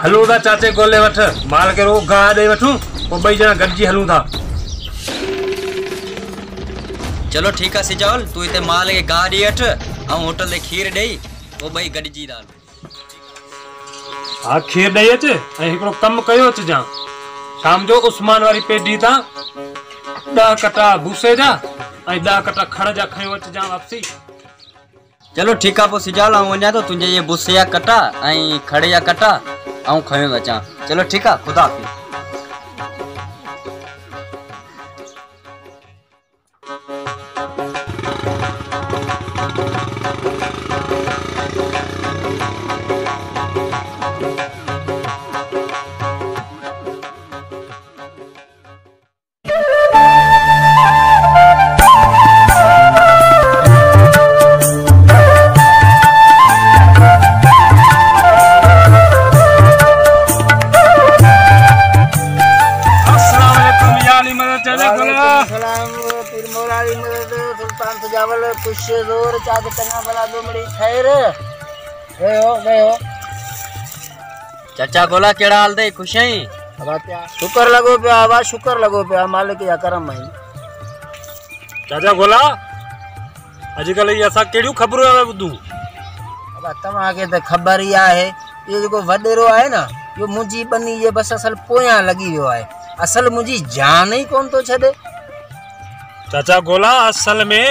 हलूं था चाचे गोले वठ माल के रो गाह ॾेई वठूं पोइ ॿई ॼणा गॾिजी हलूं था चलो ठीक है सिजावल तू इते माल के गाह ॾेई वठ ऐं होटल ते खीर ॾेई पोइ ॿई गॾिजी था हा खीर ॾेई अच ऐं हिकिड़ो कमु कयो अचिजां शाम जो उस्मान वारी पेडी तां 10 कटा भूसे जा ऐं 10 कटा खड़ जा खयो अचिजां वापसी चलो ठीक है पोइ सिजावल आऊं वञा थो तुंहिंजे ये भूसे जा कटा ऐं खड़े जा कटा आऊं खयो अचां चलो ठीक है खुदा हाफिज़ चाचा गोला केड़ा हाल दे खुश है शुक्र लगो पे आवा शुक्र लगो पे मालिक या करम है चाचा गोला अजकल ये असा केड़ियो खबरो आवे बुदू अब तमा के त खबर ही आहे ये जो वडेरो है ना यो मुजी बनी ये बस असल पोया लगी वियो है असल मुजी जान ही कोन तो छदे चाचा गोला असल में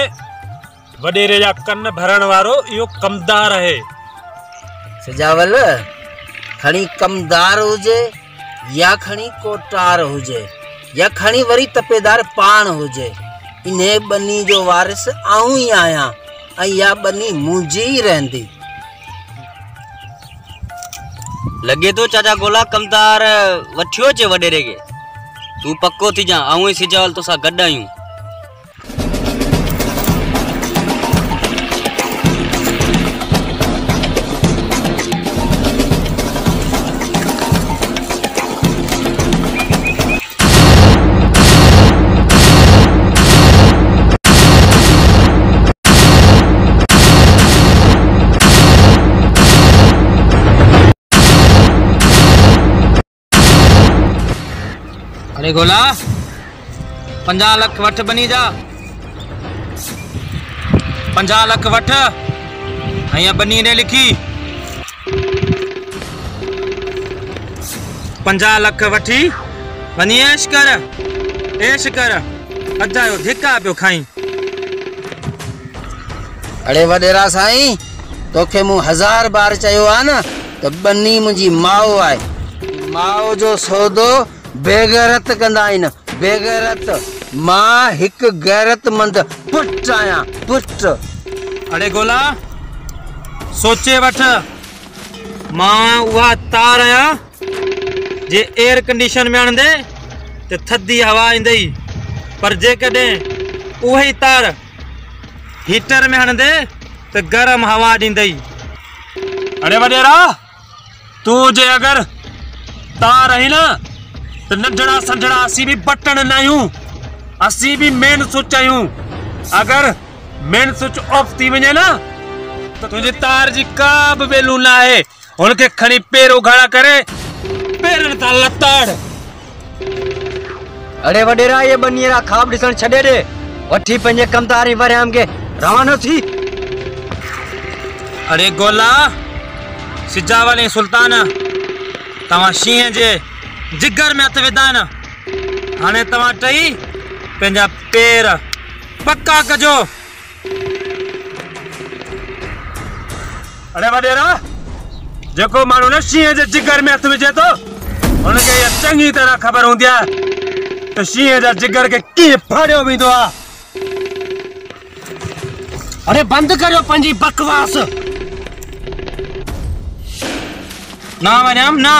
वडेरे जा कन भरण वारो यो कमदार है सजावल खणी कमदार हुजे या खणी कोटार हुजे या खणी वरी तपेदार पान हुजे इने बनी जो वारिस आऊं ही आया ऐं या बनी मुंजी ही रहंदी लगे तो चाचा गोला कमदार वठियो चे वडेरे के तू पक्को थी जा आऊं ही सिजावल तो सा गड्ड आयूं अरे गोला 50 लाख वठ बनी जा 50 लाख वठ अया बनी ने लिखी 50 लाख वठी वनी ऐश कर अजायो धिका पियो खाई अरे वडेरा साईं तोखे मु 1000 बार चयो आ ना तो बनी मुंजी माओ आए माओ जो सौदो बेगैरत कंदा आहिनि बेगैरत मां हिकु गैरतमंद पुट आहियां पुट अरे गोला सोचे वठ मां उहा तार आहियां जे एयर कंडीशन में आणंदे ते थधी हवा ईंदई पर जेकॾहिं उहा ई तार हीटर में हणंदे त गरम हवा ॾींदई अरे वॾेरा तू जे अगर तार आहीं न तो नंढड़ा संढड़ा असी भी बटन न आहियूं असी भी मेन स्विच आहियूं अगर मेन स्विच ऑफ थी वञे न तो तुझे तार जी का भी वैल्यू न आहे उनके खणी पेर उघाड़ा करे पेरन ता लताड़। अरे वडेरा ये बनियरा खाब दिसन छडे दे वठी पंजे कमतारी वरयाम के रवानो थी। अरे गोला सिजा वाले सुल्तान तवा शीह जे जिगर में हथ विधा न हाने तवा टई पंजा पेर पक्का कजो। अरे वडेरा जेको मानो न शीह जे जिगर में हथ विझे तो उनके ये चंगी तरह खबर होंदी है तो शीह जा जिगर के की फाड़ियो वेंदो आ। अरे बंद करो पंजी बकवास। ना वञम ना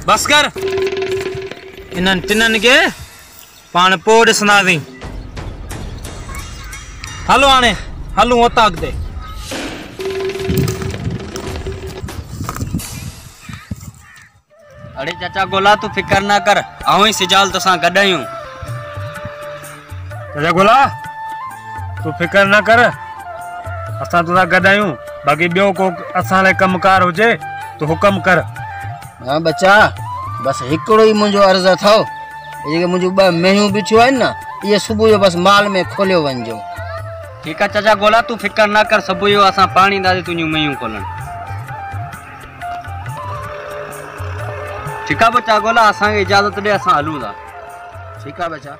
बस कर इन्हनि टिननि के पाण पोइ ॾिसंदासीं। हलो हाणे हलूं उतां अॻिते। अरे चाचा गोला तू फिकर ना कर आऊं ही सिजाल तो सा गडायूं। चाचा गोला तू फिकर ना कर असां तुसा गडायूं बाक़ी ॿियो को असां लाइ कमकार हुजे तो हुकम कर। हाँ बच्चा बस हिकिड़ो ही मुंहिंजो अर्ज़ अथव ये मुंहिंजूं 2 मेहियूं बिठियूं आहिनि न ये सुबुह जो बस माल में खोलियो वञिजो। ठीक है चाचा गोला तू फिकर ना कर सुबुह जो असां पाणी दादी तुंहिंजूं मयूं खोलन। ठीक है बच्चा गोला असां खे इजाजत दे असां हलूं था। ठीक है बच्चा।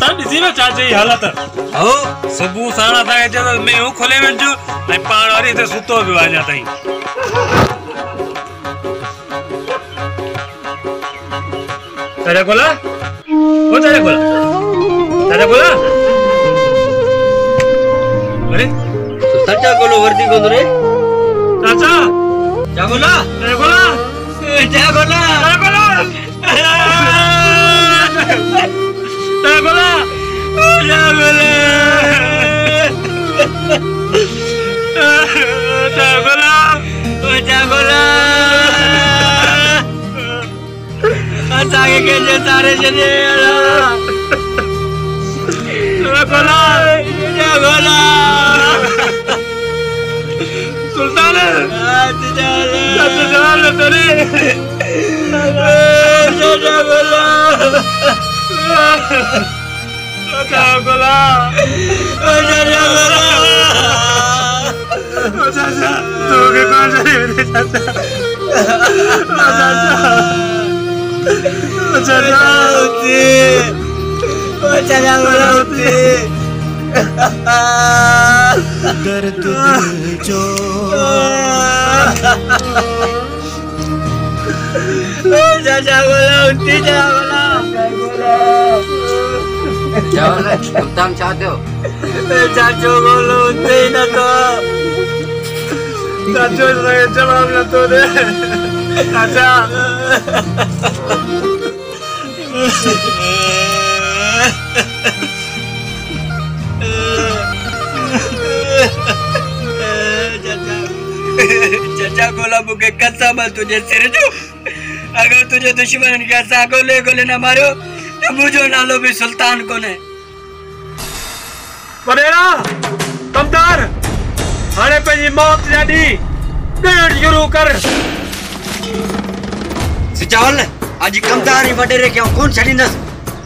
सुल्तान ॾिसी न चाचे जी हालत हो सुबुह साणा ताईं अचे त मैं खोले वञिजो ऐं पाण वरी हिते सुतो पियो आहे अञा ताईं चाचा गोला ओ चाचा गोला अरे सुल्तान चा गोलो वर्दी कोन रे चाचा जागोला चाचा जागोला असांखे कंहिंजे तारे छॾे सुल्तान दर्द जो चाचा बोला उठी चावला चावल सुल्तान चाहते हो चाचो बोलो उठे न तो चाचो से जवाब न तो दे चाचा चाचा गोला मुके कसम तुझे सिर जो अगर तुझे दुश्मन के साथ गोले न मारो तो मुझो नालो भी सुल्तान कोने वडेरा कमदार हाणे पंहिंजी मौत जाडी ॾेढ शुरू कर सिचावल आज कमदार वडेरे के कौन छड़ींदस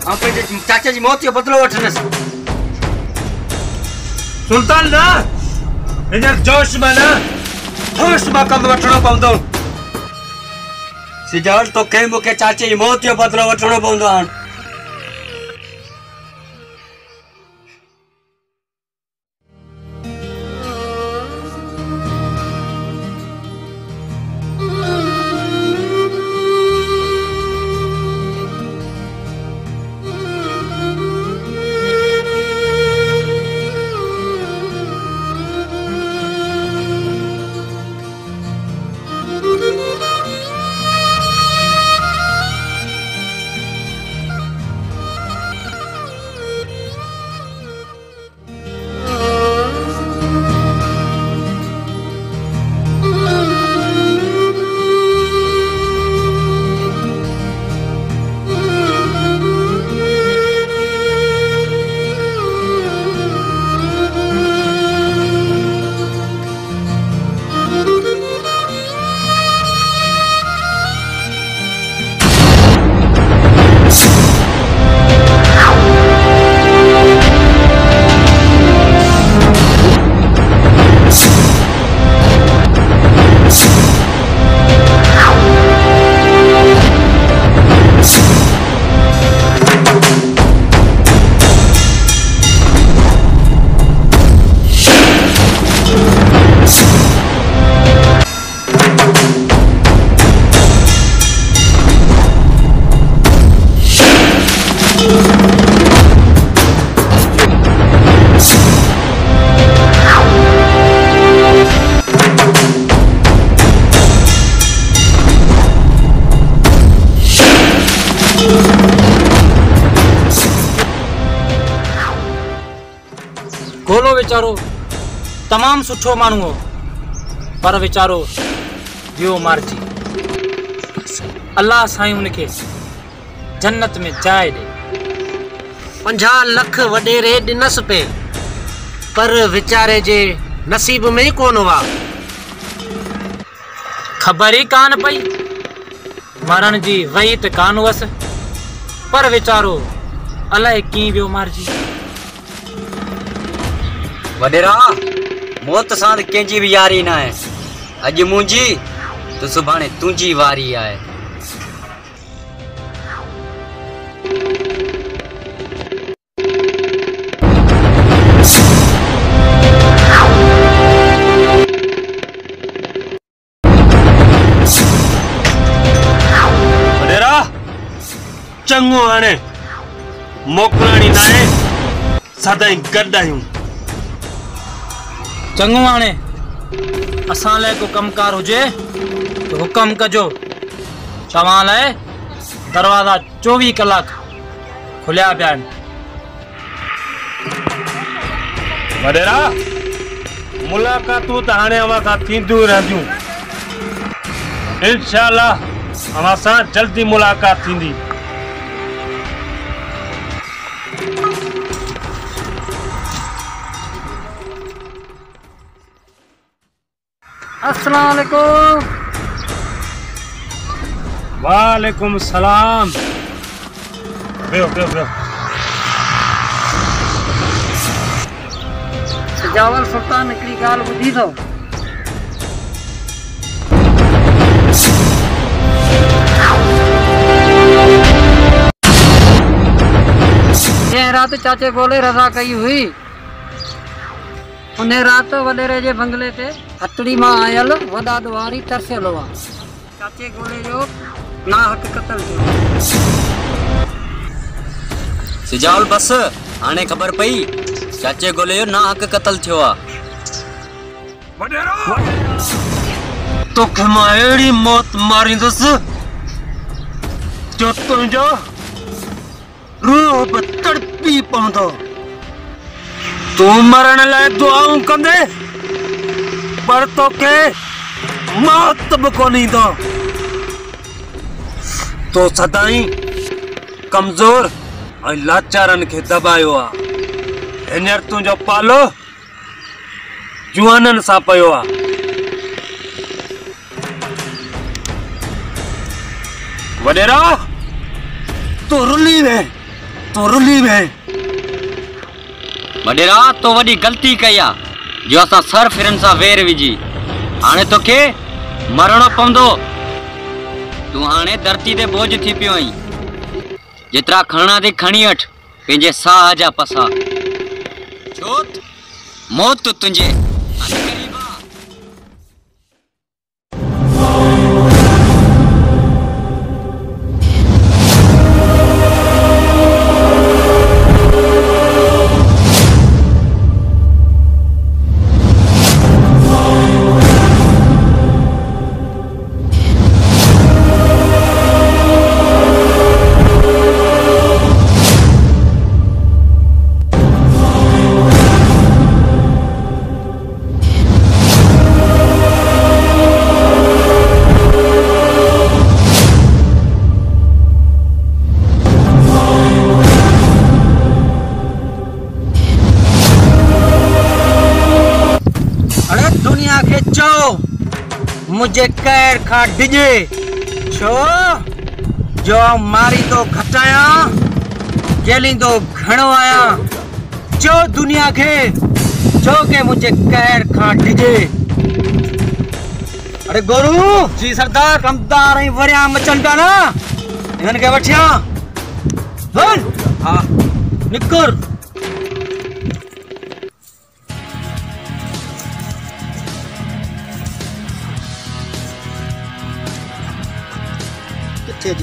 आ पंहिंजे चाचा जी मौत जो बदलो वठनस सुल्तान ना हींअर जोश में न होश में कम वठणो पवंदो सिचावल तो कहीं मुके चाचे जी मौत जो बदलो वठणो पवंदो हां गोलो वीचारो तमाम सुठो माण्हू हो पर वीचारो वियो मारिजी अल्लाह साईं उनखे जन्नत में जाइ ॾे 50 लख वॾेरे ॾिनसि पे पर वीचारे जे नसीब में ही कोन हुआ ख़बर ही कान पई मरण जी वही त कान हुअसि पर वीचारो अलाए कीअं वियो मारिजी वडेरा मौत सां कंहिंजी भी यारी ना है अज मुंहिंजी तो सुभाणे तुंहिंजी वारी आहे चङो हाणे मोकिलणी न आहे सदाई गॾु आहियूं चङो हाणे असां लाइ को कमकार हुजे तो हुकम कजो तव्हां लाइ दरवाज़ा 24 कलाक खुलिया पिया आहिनि वॾेरा मुलाक़ातूं त हाणे अवां सां थींदियूं रहंदियूं इंशाअल्लाह अवां सां जल्दी मुलाक़ात थींदी अस्सलाम वालेकुम। वालेकुम सलाम। बेहो बेहो बेहो। सिजावल सुल्तान हिकिड़ी ॻाल्हि ॿुधी अथव? जंहिं राति चाचे गोले रज़ा कई हुई उन राति वॾेरे जे बंगले ते हथड़ी मां आयल वॾा ॾुआरी तरसियल हुआ। चाचे गोले जो नाहक क़तल थियो। सिजाउल बस हाणे ख़बर पई चाचे गोले जो नाहक क़तल थियो आहे। तोखे मां अहिड़ी मौत मारींदुसि जो तुंहिंजो रूह बि तड़पी पवंदो। तूं मरण लाइ दुआऊं कंदे पर तोखे मौत बि कोन ईंदो। तो सदाई कमज़ोर ऐं लाचारनि खे दबायो आहे। हींअर तुंहिंजो पालो जुआननि सां पियो आहे। वॾेरा तूं रुली वे, तूं रुली वे। वॾेरा तो वॾी ग़लती कई आहे जो असां सर फिरनि सां वेर विझी हाणे तोखे मरणो पवंदो। तूं हाणे धरती ते बोझ थी पियो आहीं। जेतिरा खणणा थी खणी वठ पंहिंजे साह जा पसा। छो मौत तुंहिंजे करीब आहे। मुझे कैर खा डिजे छो जो मारी तो घटाया जेली तो घणो आया जो दुनिया के जो के मुझे कैर खा डिजे। अरे गोरू जी सरदार कमदार ही वरिया मचंडा ना इनन के वठिया बोल। हां निकुर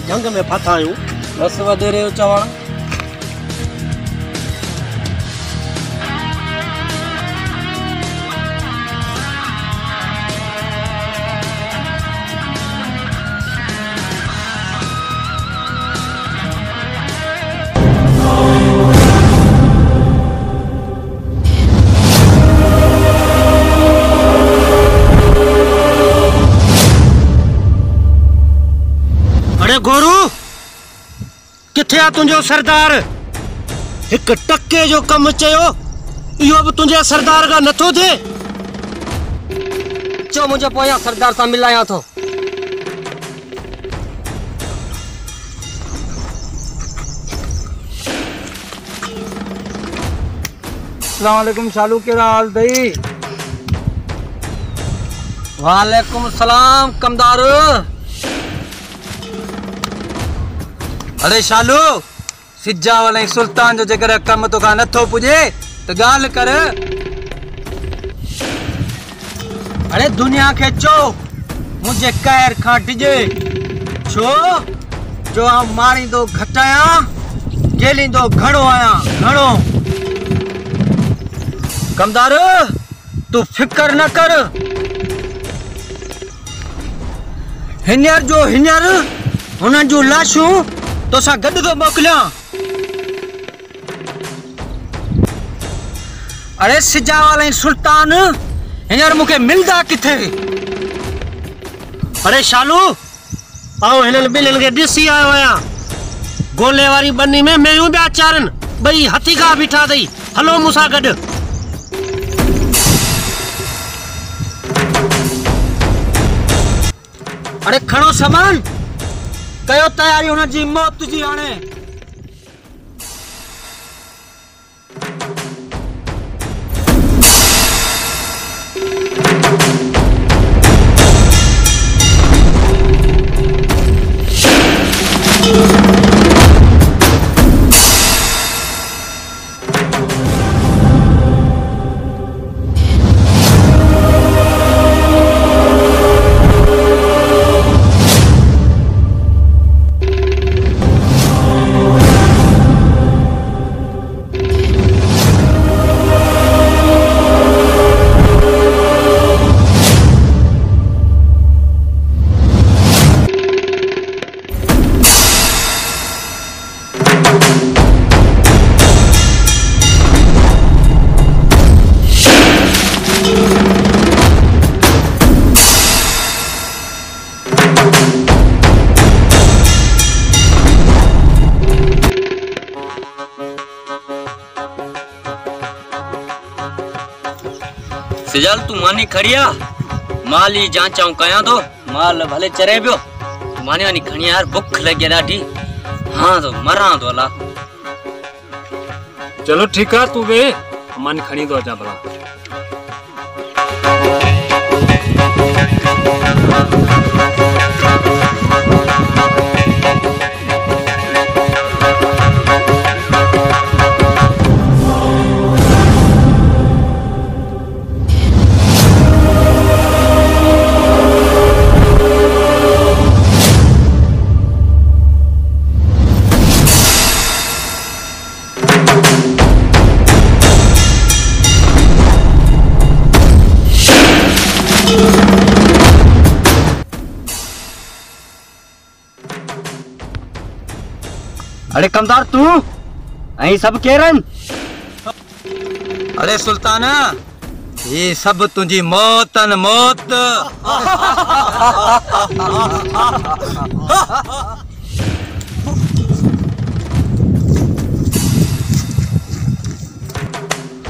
जंग में फाथा आहियूं। बस वधेरे चवण गोरू किथे आ तुंहिंजो सरदार? एक टके जो कम चयो इहो भी तुंहिंजे सरदार का नथो थे। चो मुझे पोया सरदार सां मिलाया थो। अस्सलाम वालेकुम शालू केड़ा हाल दई? वालेकुम सलाम कमदार। अरे शालू सिज्जा वाले सुल्तान जो जेकर कम तो का नथो पुजे तो गाल कर। अरे दुनिया के चो मुझे कैर खा डिजे छो जो हम मारी दो घटाया गेली दो घड़ो आया घड़ो। कमदार तू फिकर न कर, हिन्यर जो हिन्यर उन्हनि जूं लाशूं तोसां गॾु थो मोकिलियां। अरे सिजा वाले सुल्तान हिन्यर मूंखे मिलंदा किथे? अरे शालू आओ हिननि ॿिन्हिनि खे ॾिसी आयो आहियां। गोले वारी बनी में मेयूं पिया चारनि, ॿई हथी खां बीठा अथई। हलो मूंसां गॾु। अरे खणो सामान, कयो तयारी हुन जी मौत जी। हाणे सिजल तू मानी खड़िया माल ही जांचाऊं कयां तो माल भले चरे पियो। मानी वानी खणी यार, भुख लगी ॾाढी। हाँ तो मरां तो अला। चलो ठीक है, तू वे मानी खणी तो अचा भला। अरे कमदार तू ऐं सब केरन? अरे सुल्तान ये सब तुझी मौतन मौत।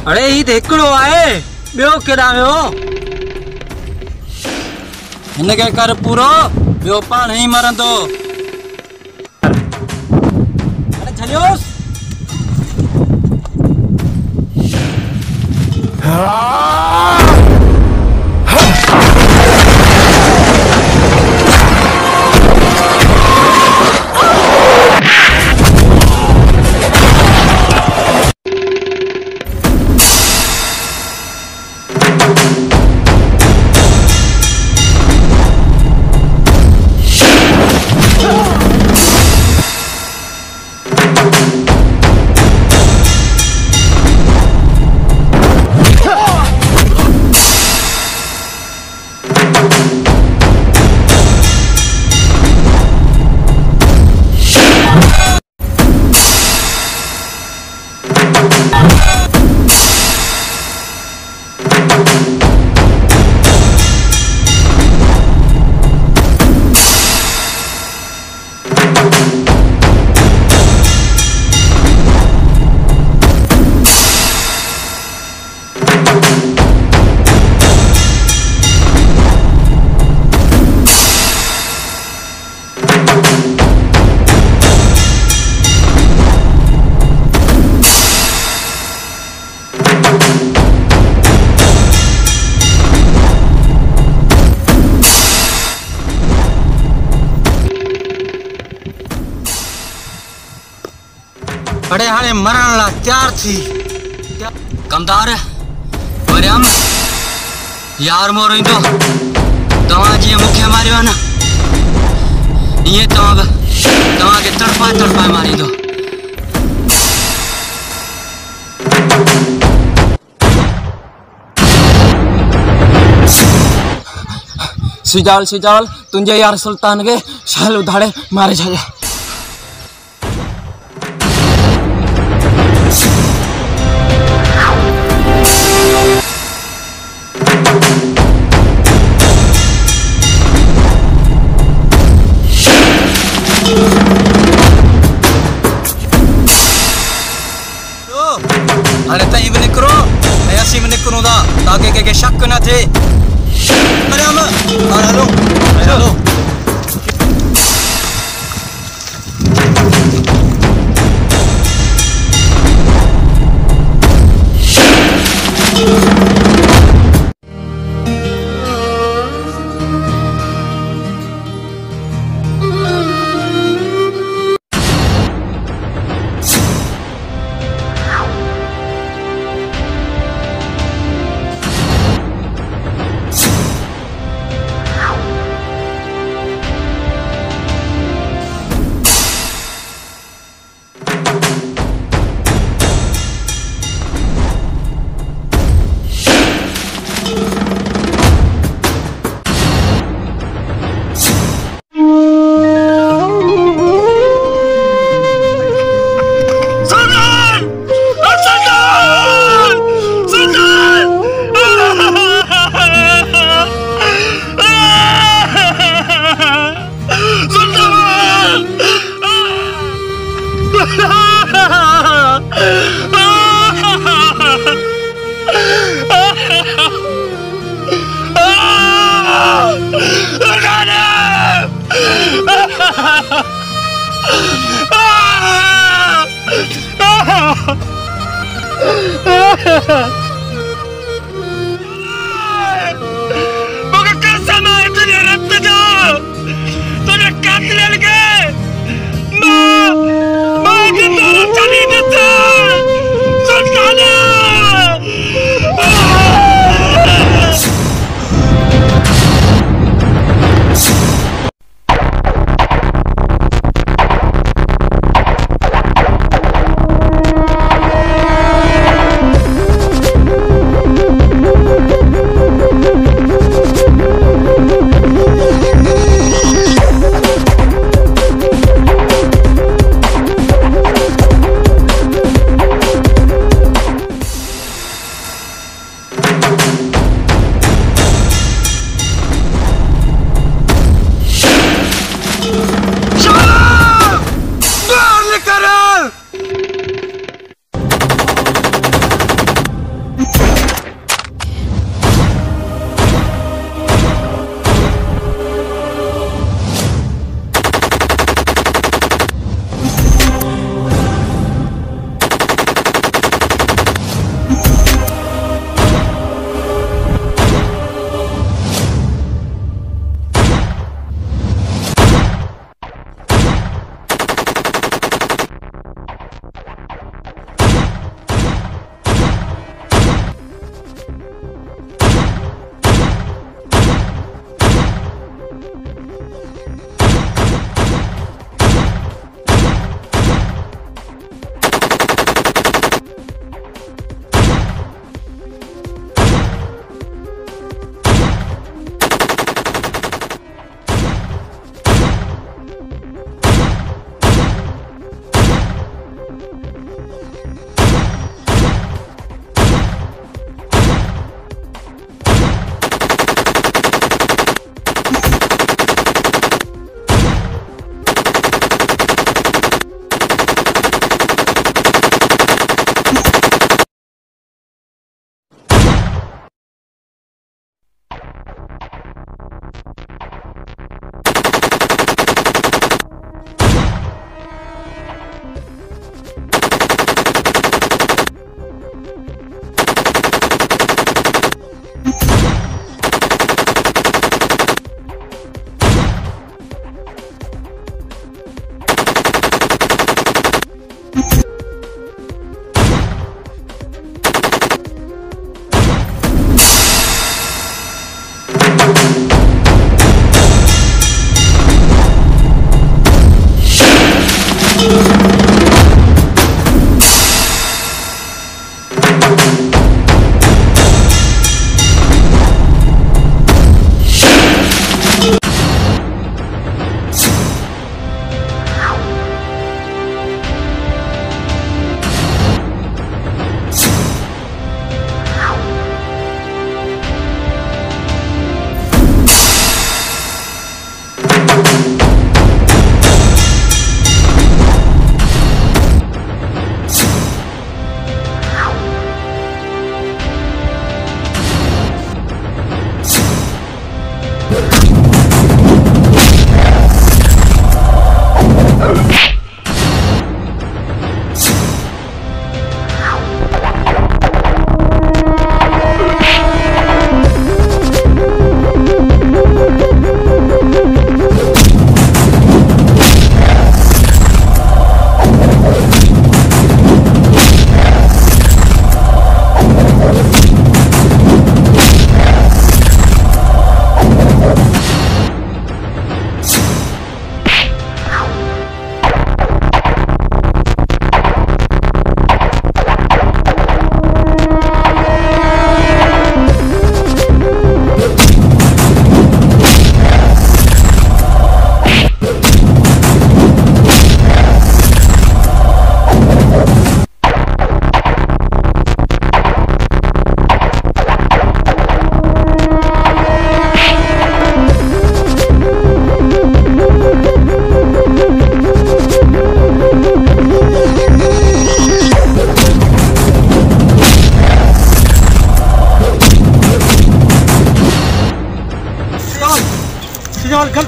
अरे ही हिकिड़ो आहे, ॿियो केॾां वियो? हिनखे कर पूरो, ॿियो पाण ई मरंदो। झलियोस अरे हाणे मरण ला तैयार थी। कमदार मरियम यार मोर ईंदो तव्हां जीअं मूंखे मारियो आहे न, ईअं तव्हां तड़पाए मारी दो। सिजाल तुंजे यार सुल्तान के शहल उधाड़े मारे जाए। अरे तई भी निकरो ऐसी भी निकरो दा ताकि के शक ना थे। अरे हम हेलो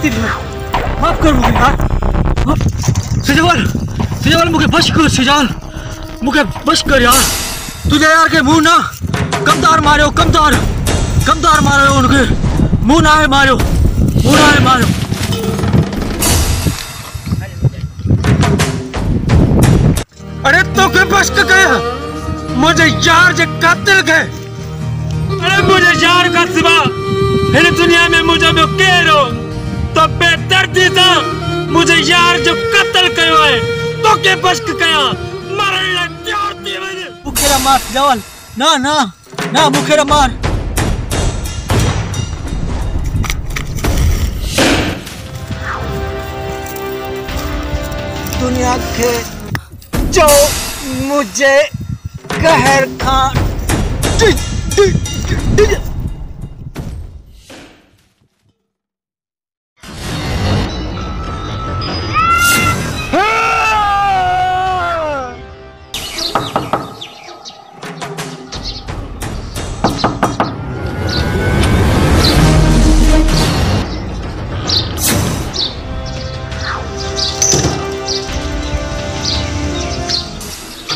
गलती थी माफ कर मुझे यार। सिजावल मुझे बच कर सिजावल मुझे बच कर यार। तुझे यार के मुंह ना कमदार मारो उनके मुंह ना है मारो। अरे तो के बच के गया मुझे यार जे कातिल के। अरे मुझे यार का सिवा इन दुनिया में मुझे में केरो तो बेदर्दी था मुझे यार जो कत्ल कयो है तो के बच के गया मरण लग तैयार थी मुझे। मुखेरा मार सिजावल ना मुखेरा मार। दुनिया के जो मुझे कहर खा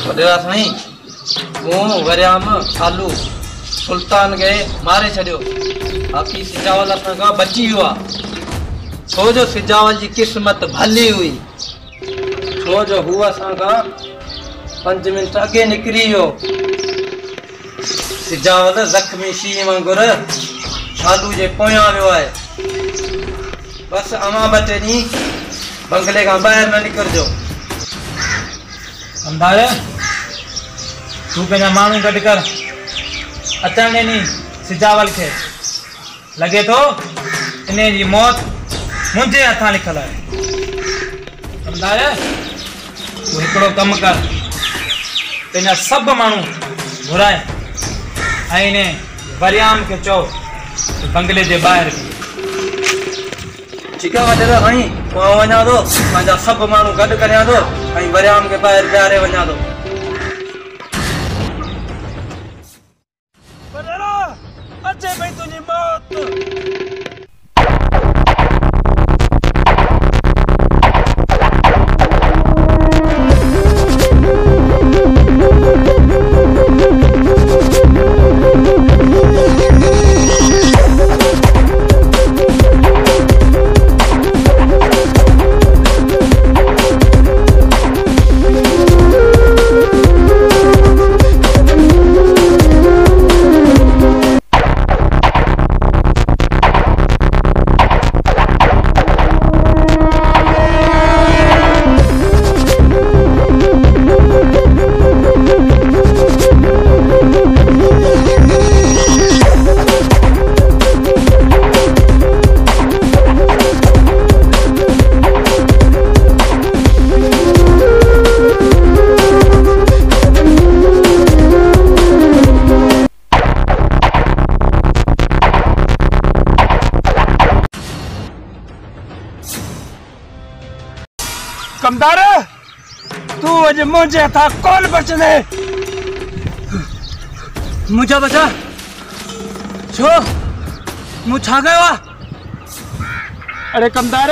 वडेरा साईं मूं वरियाम सालू सुल्तान के मारे छड़ियो बाक़ी सिजावल असां खां बची वियो आहे। छो जो सिजावल जी क़िस्मत भली हुई। छो जो हू असां खां 5 मिंट अॻे निकिरी वियो। सिजावल ज़ख़्मी शींहं वांगुरु सालू जे पोयां वियो आहे। बसि अवां 2 ॾींहं बंगले खां ॿाहिरि न निकिरजो। अंदाज़ तू पंहिंजा माण्हू गॾु कर अचण ॾिनी सिजावल खे लॻे थो इन जी मौत मुंहिंजे हथां लिखल आहे। अंदाज़ तूं हिकिड़ो कमु कर पंहिंजा सभु माण्हू घुराए ऐं इन वरियाम खे चओ बंगले जे ॿाहिरि। ठीकु आहे वडेरा साईं मां वञा थो पंहिंजा सभु माण्हू गॾु करियां थो ऐं वरियाम खे ॿाहिरि बीहारे वञा थो। अचे भई तुझी मौत। कमदार तू अॼु मुंहिंजे हथां कोन बचंदे। मुंहिंजा बचा छो मूं छा कयो आहे? अरे कमदार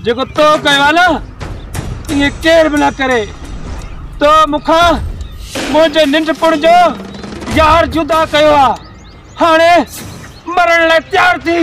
जेको तो कयो आहे न इएं केर बि न करे। तो मूंखां मुंहिंजे नंढपण जो यार जुदा कयो आहे हाणे मरण लाइ तयार थी।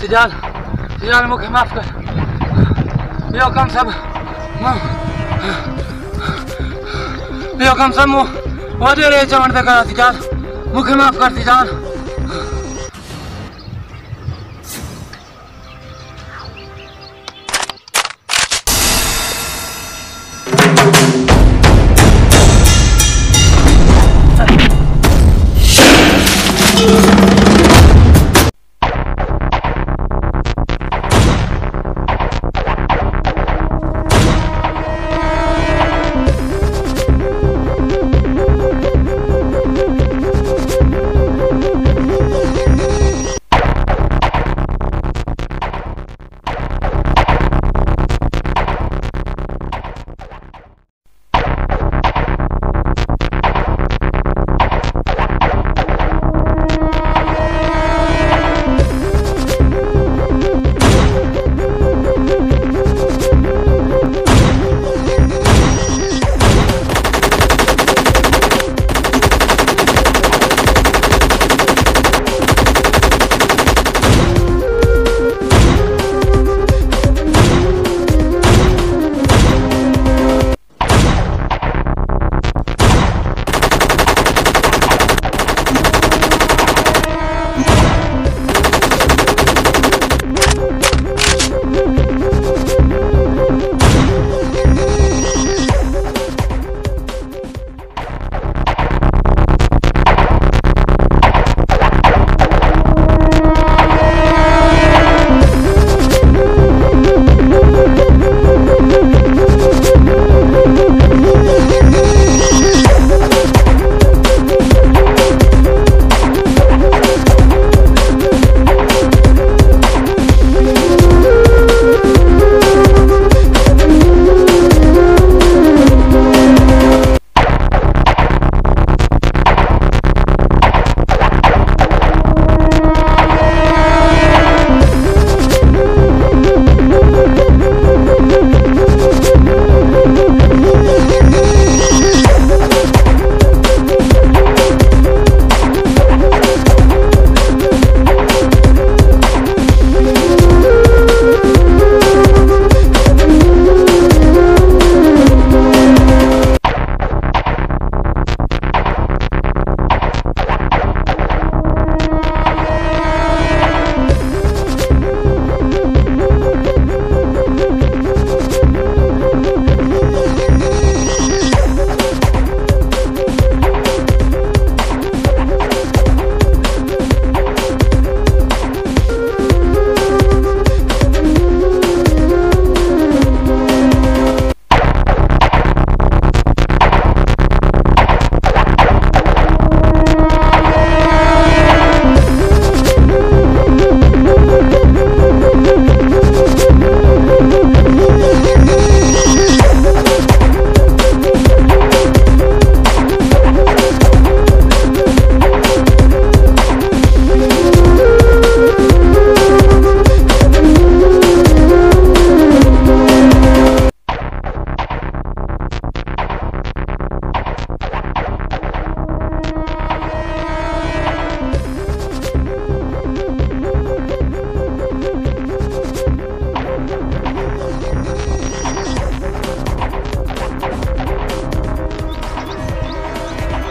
तिजान मुखे माफ कर यो कम सब मु वडेरे चवण ते करा तिजान मुखे माफ कर तिजान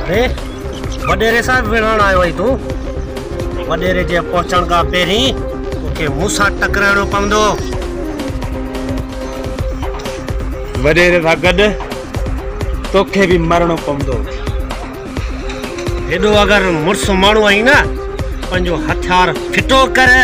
अरे वडेरे सां विढ़ण आयो आई तूं वडेरे जे पहुचण खां पहिरीं तोखे मूंसां टकराइणो पवंदो वडेरे सां गॾु तोखे बि मरणो पवंदो हेॾो अगरि मुड़ुस माण्हू आहीं न पंहिंजो हथियार फिटो कर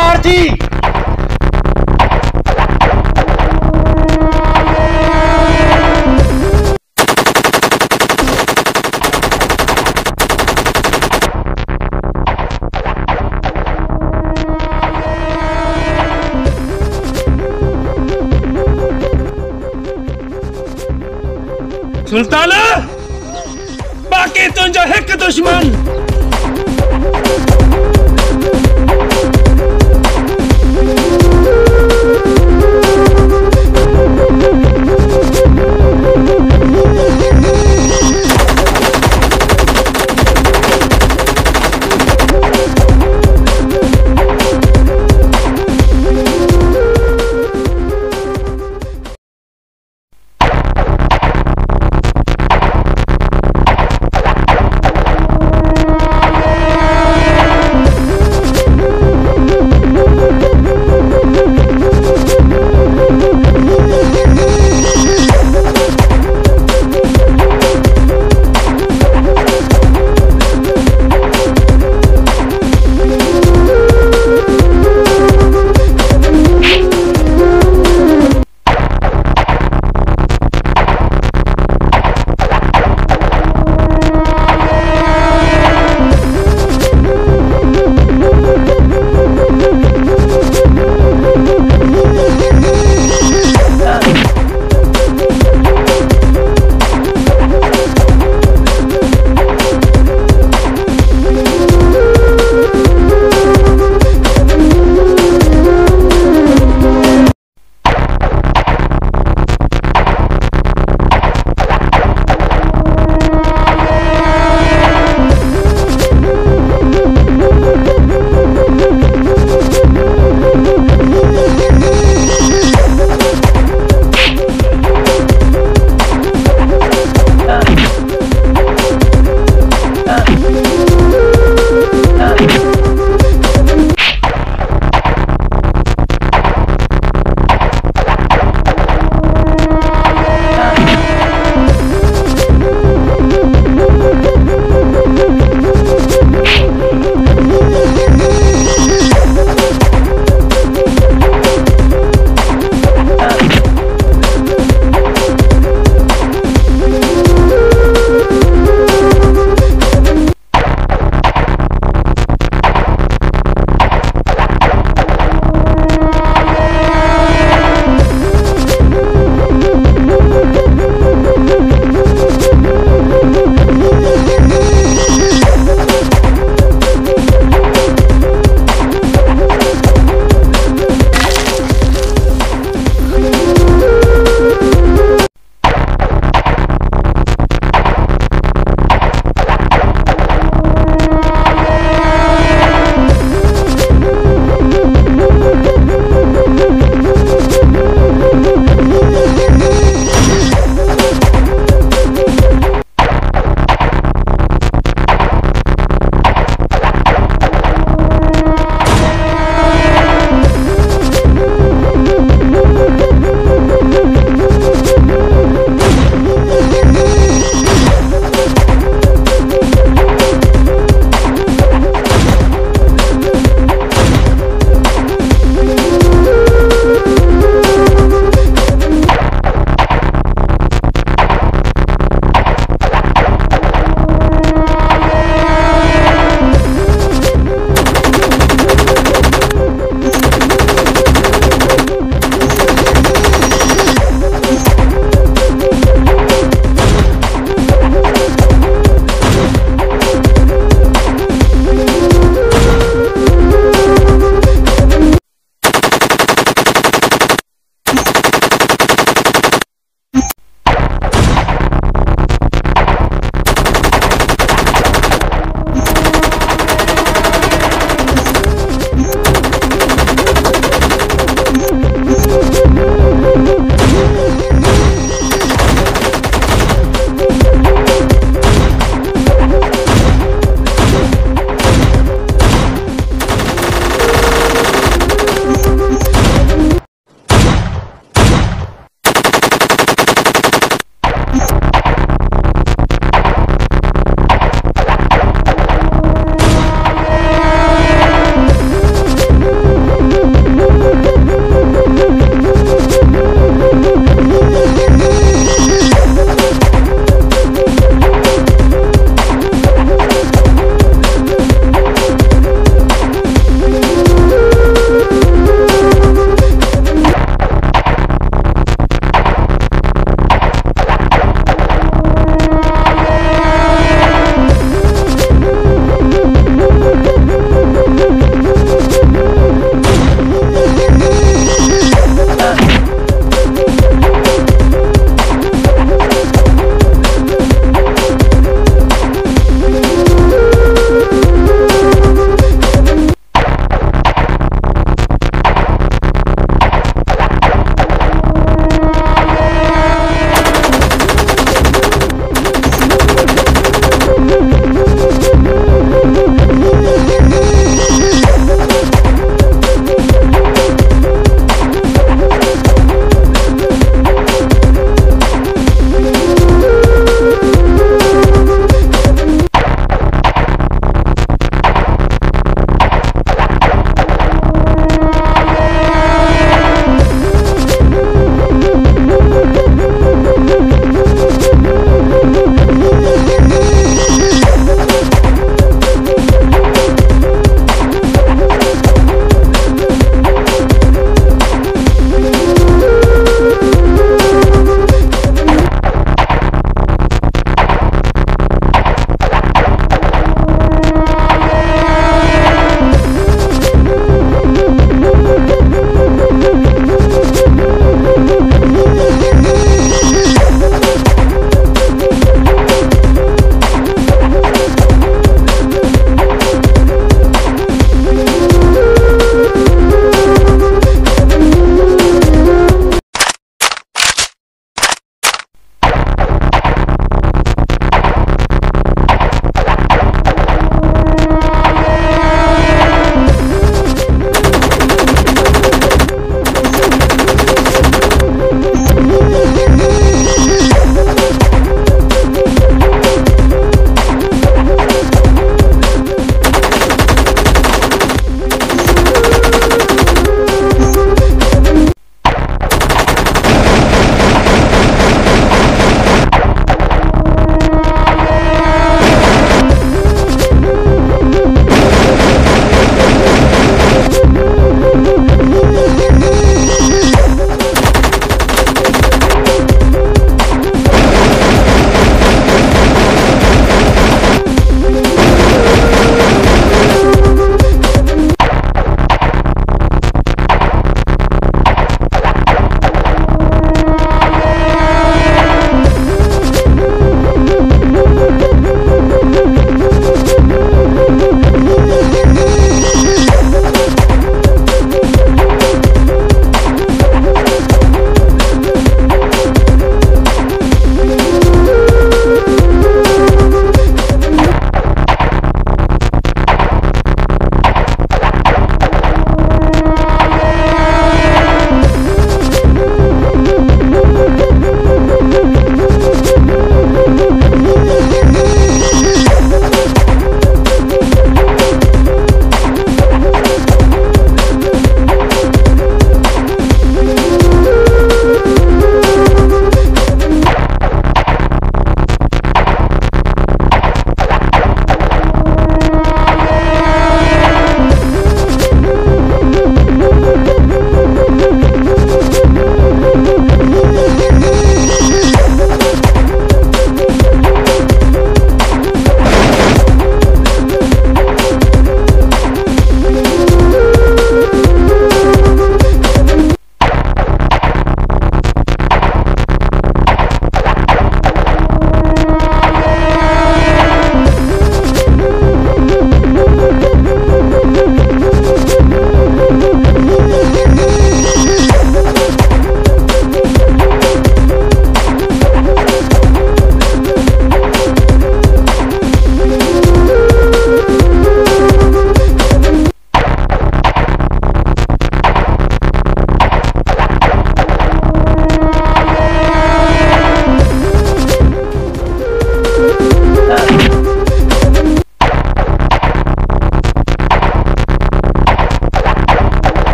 तैयार थी। सुल्तान बाकी तुझा एक दुश्मन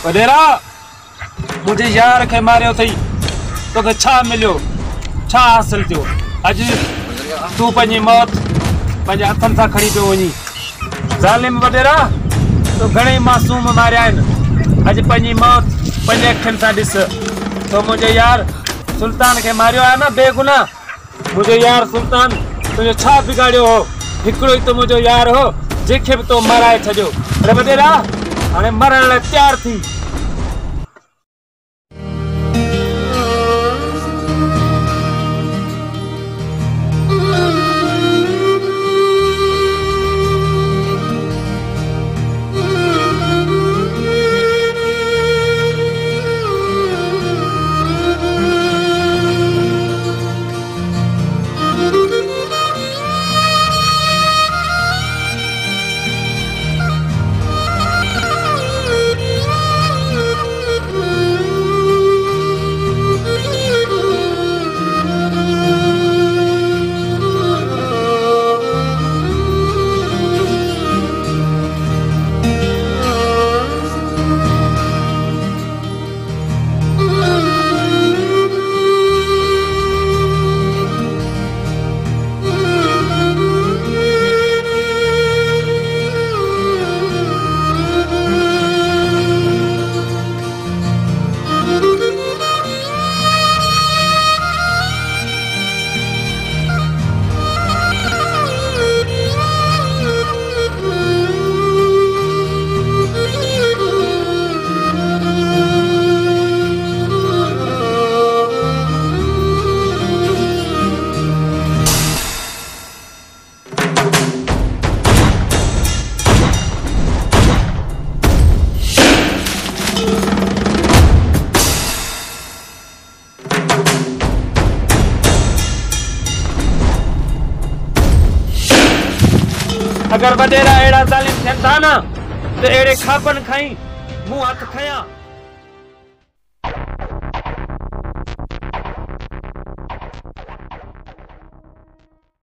वडेरा मुझे यार के मारियो थई तो के छा मिलियो छा हासिल थियो अज तू पंजी मौत पंजे हथन सा खड़ी पे वनी जालिम वडेरा तो घणे मासूम मारिया आहिनि अज पंजी मौत पंजे अखिन सा दिस तो मुझे यार सुल्तान के मारियो है ना बेगुनाह मुझे यार सुल्तान तुझे छा बिगाड़ियो हो हिकड़ो ही तो मुझे यार हो जेके भी तो मराए छजो अरे वडेरा हाणे मरण लाइ तैयार थी अगर वडेरा एड़ा जालिम थियन था ना तो एड़े खापन खाई मुंह हथ खया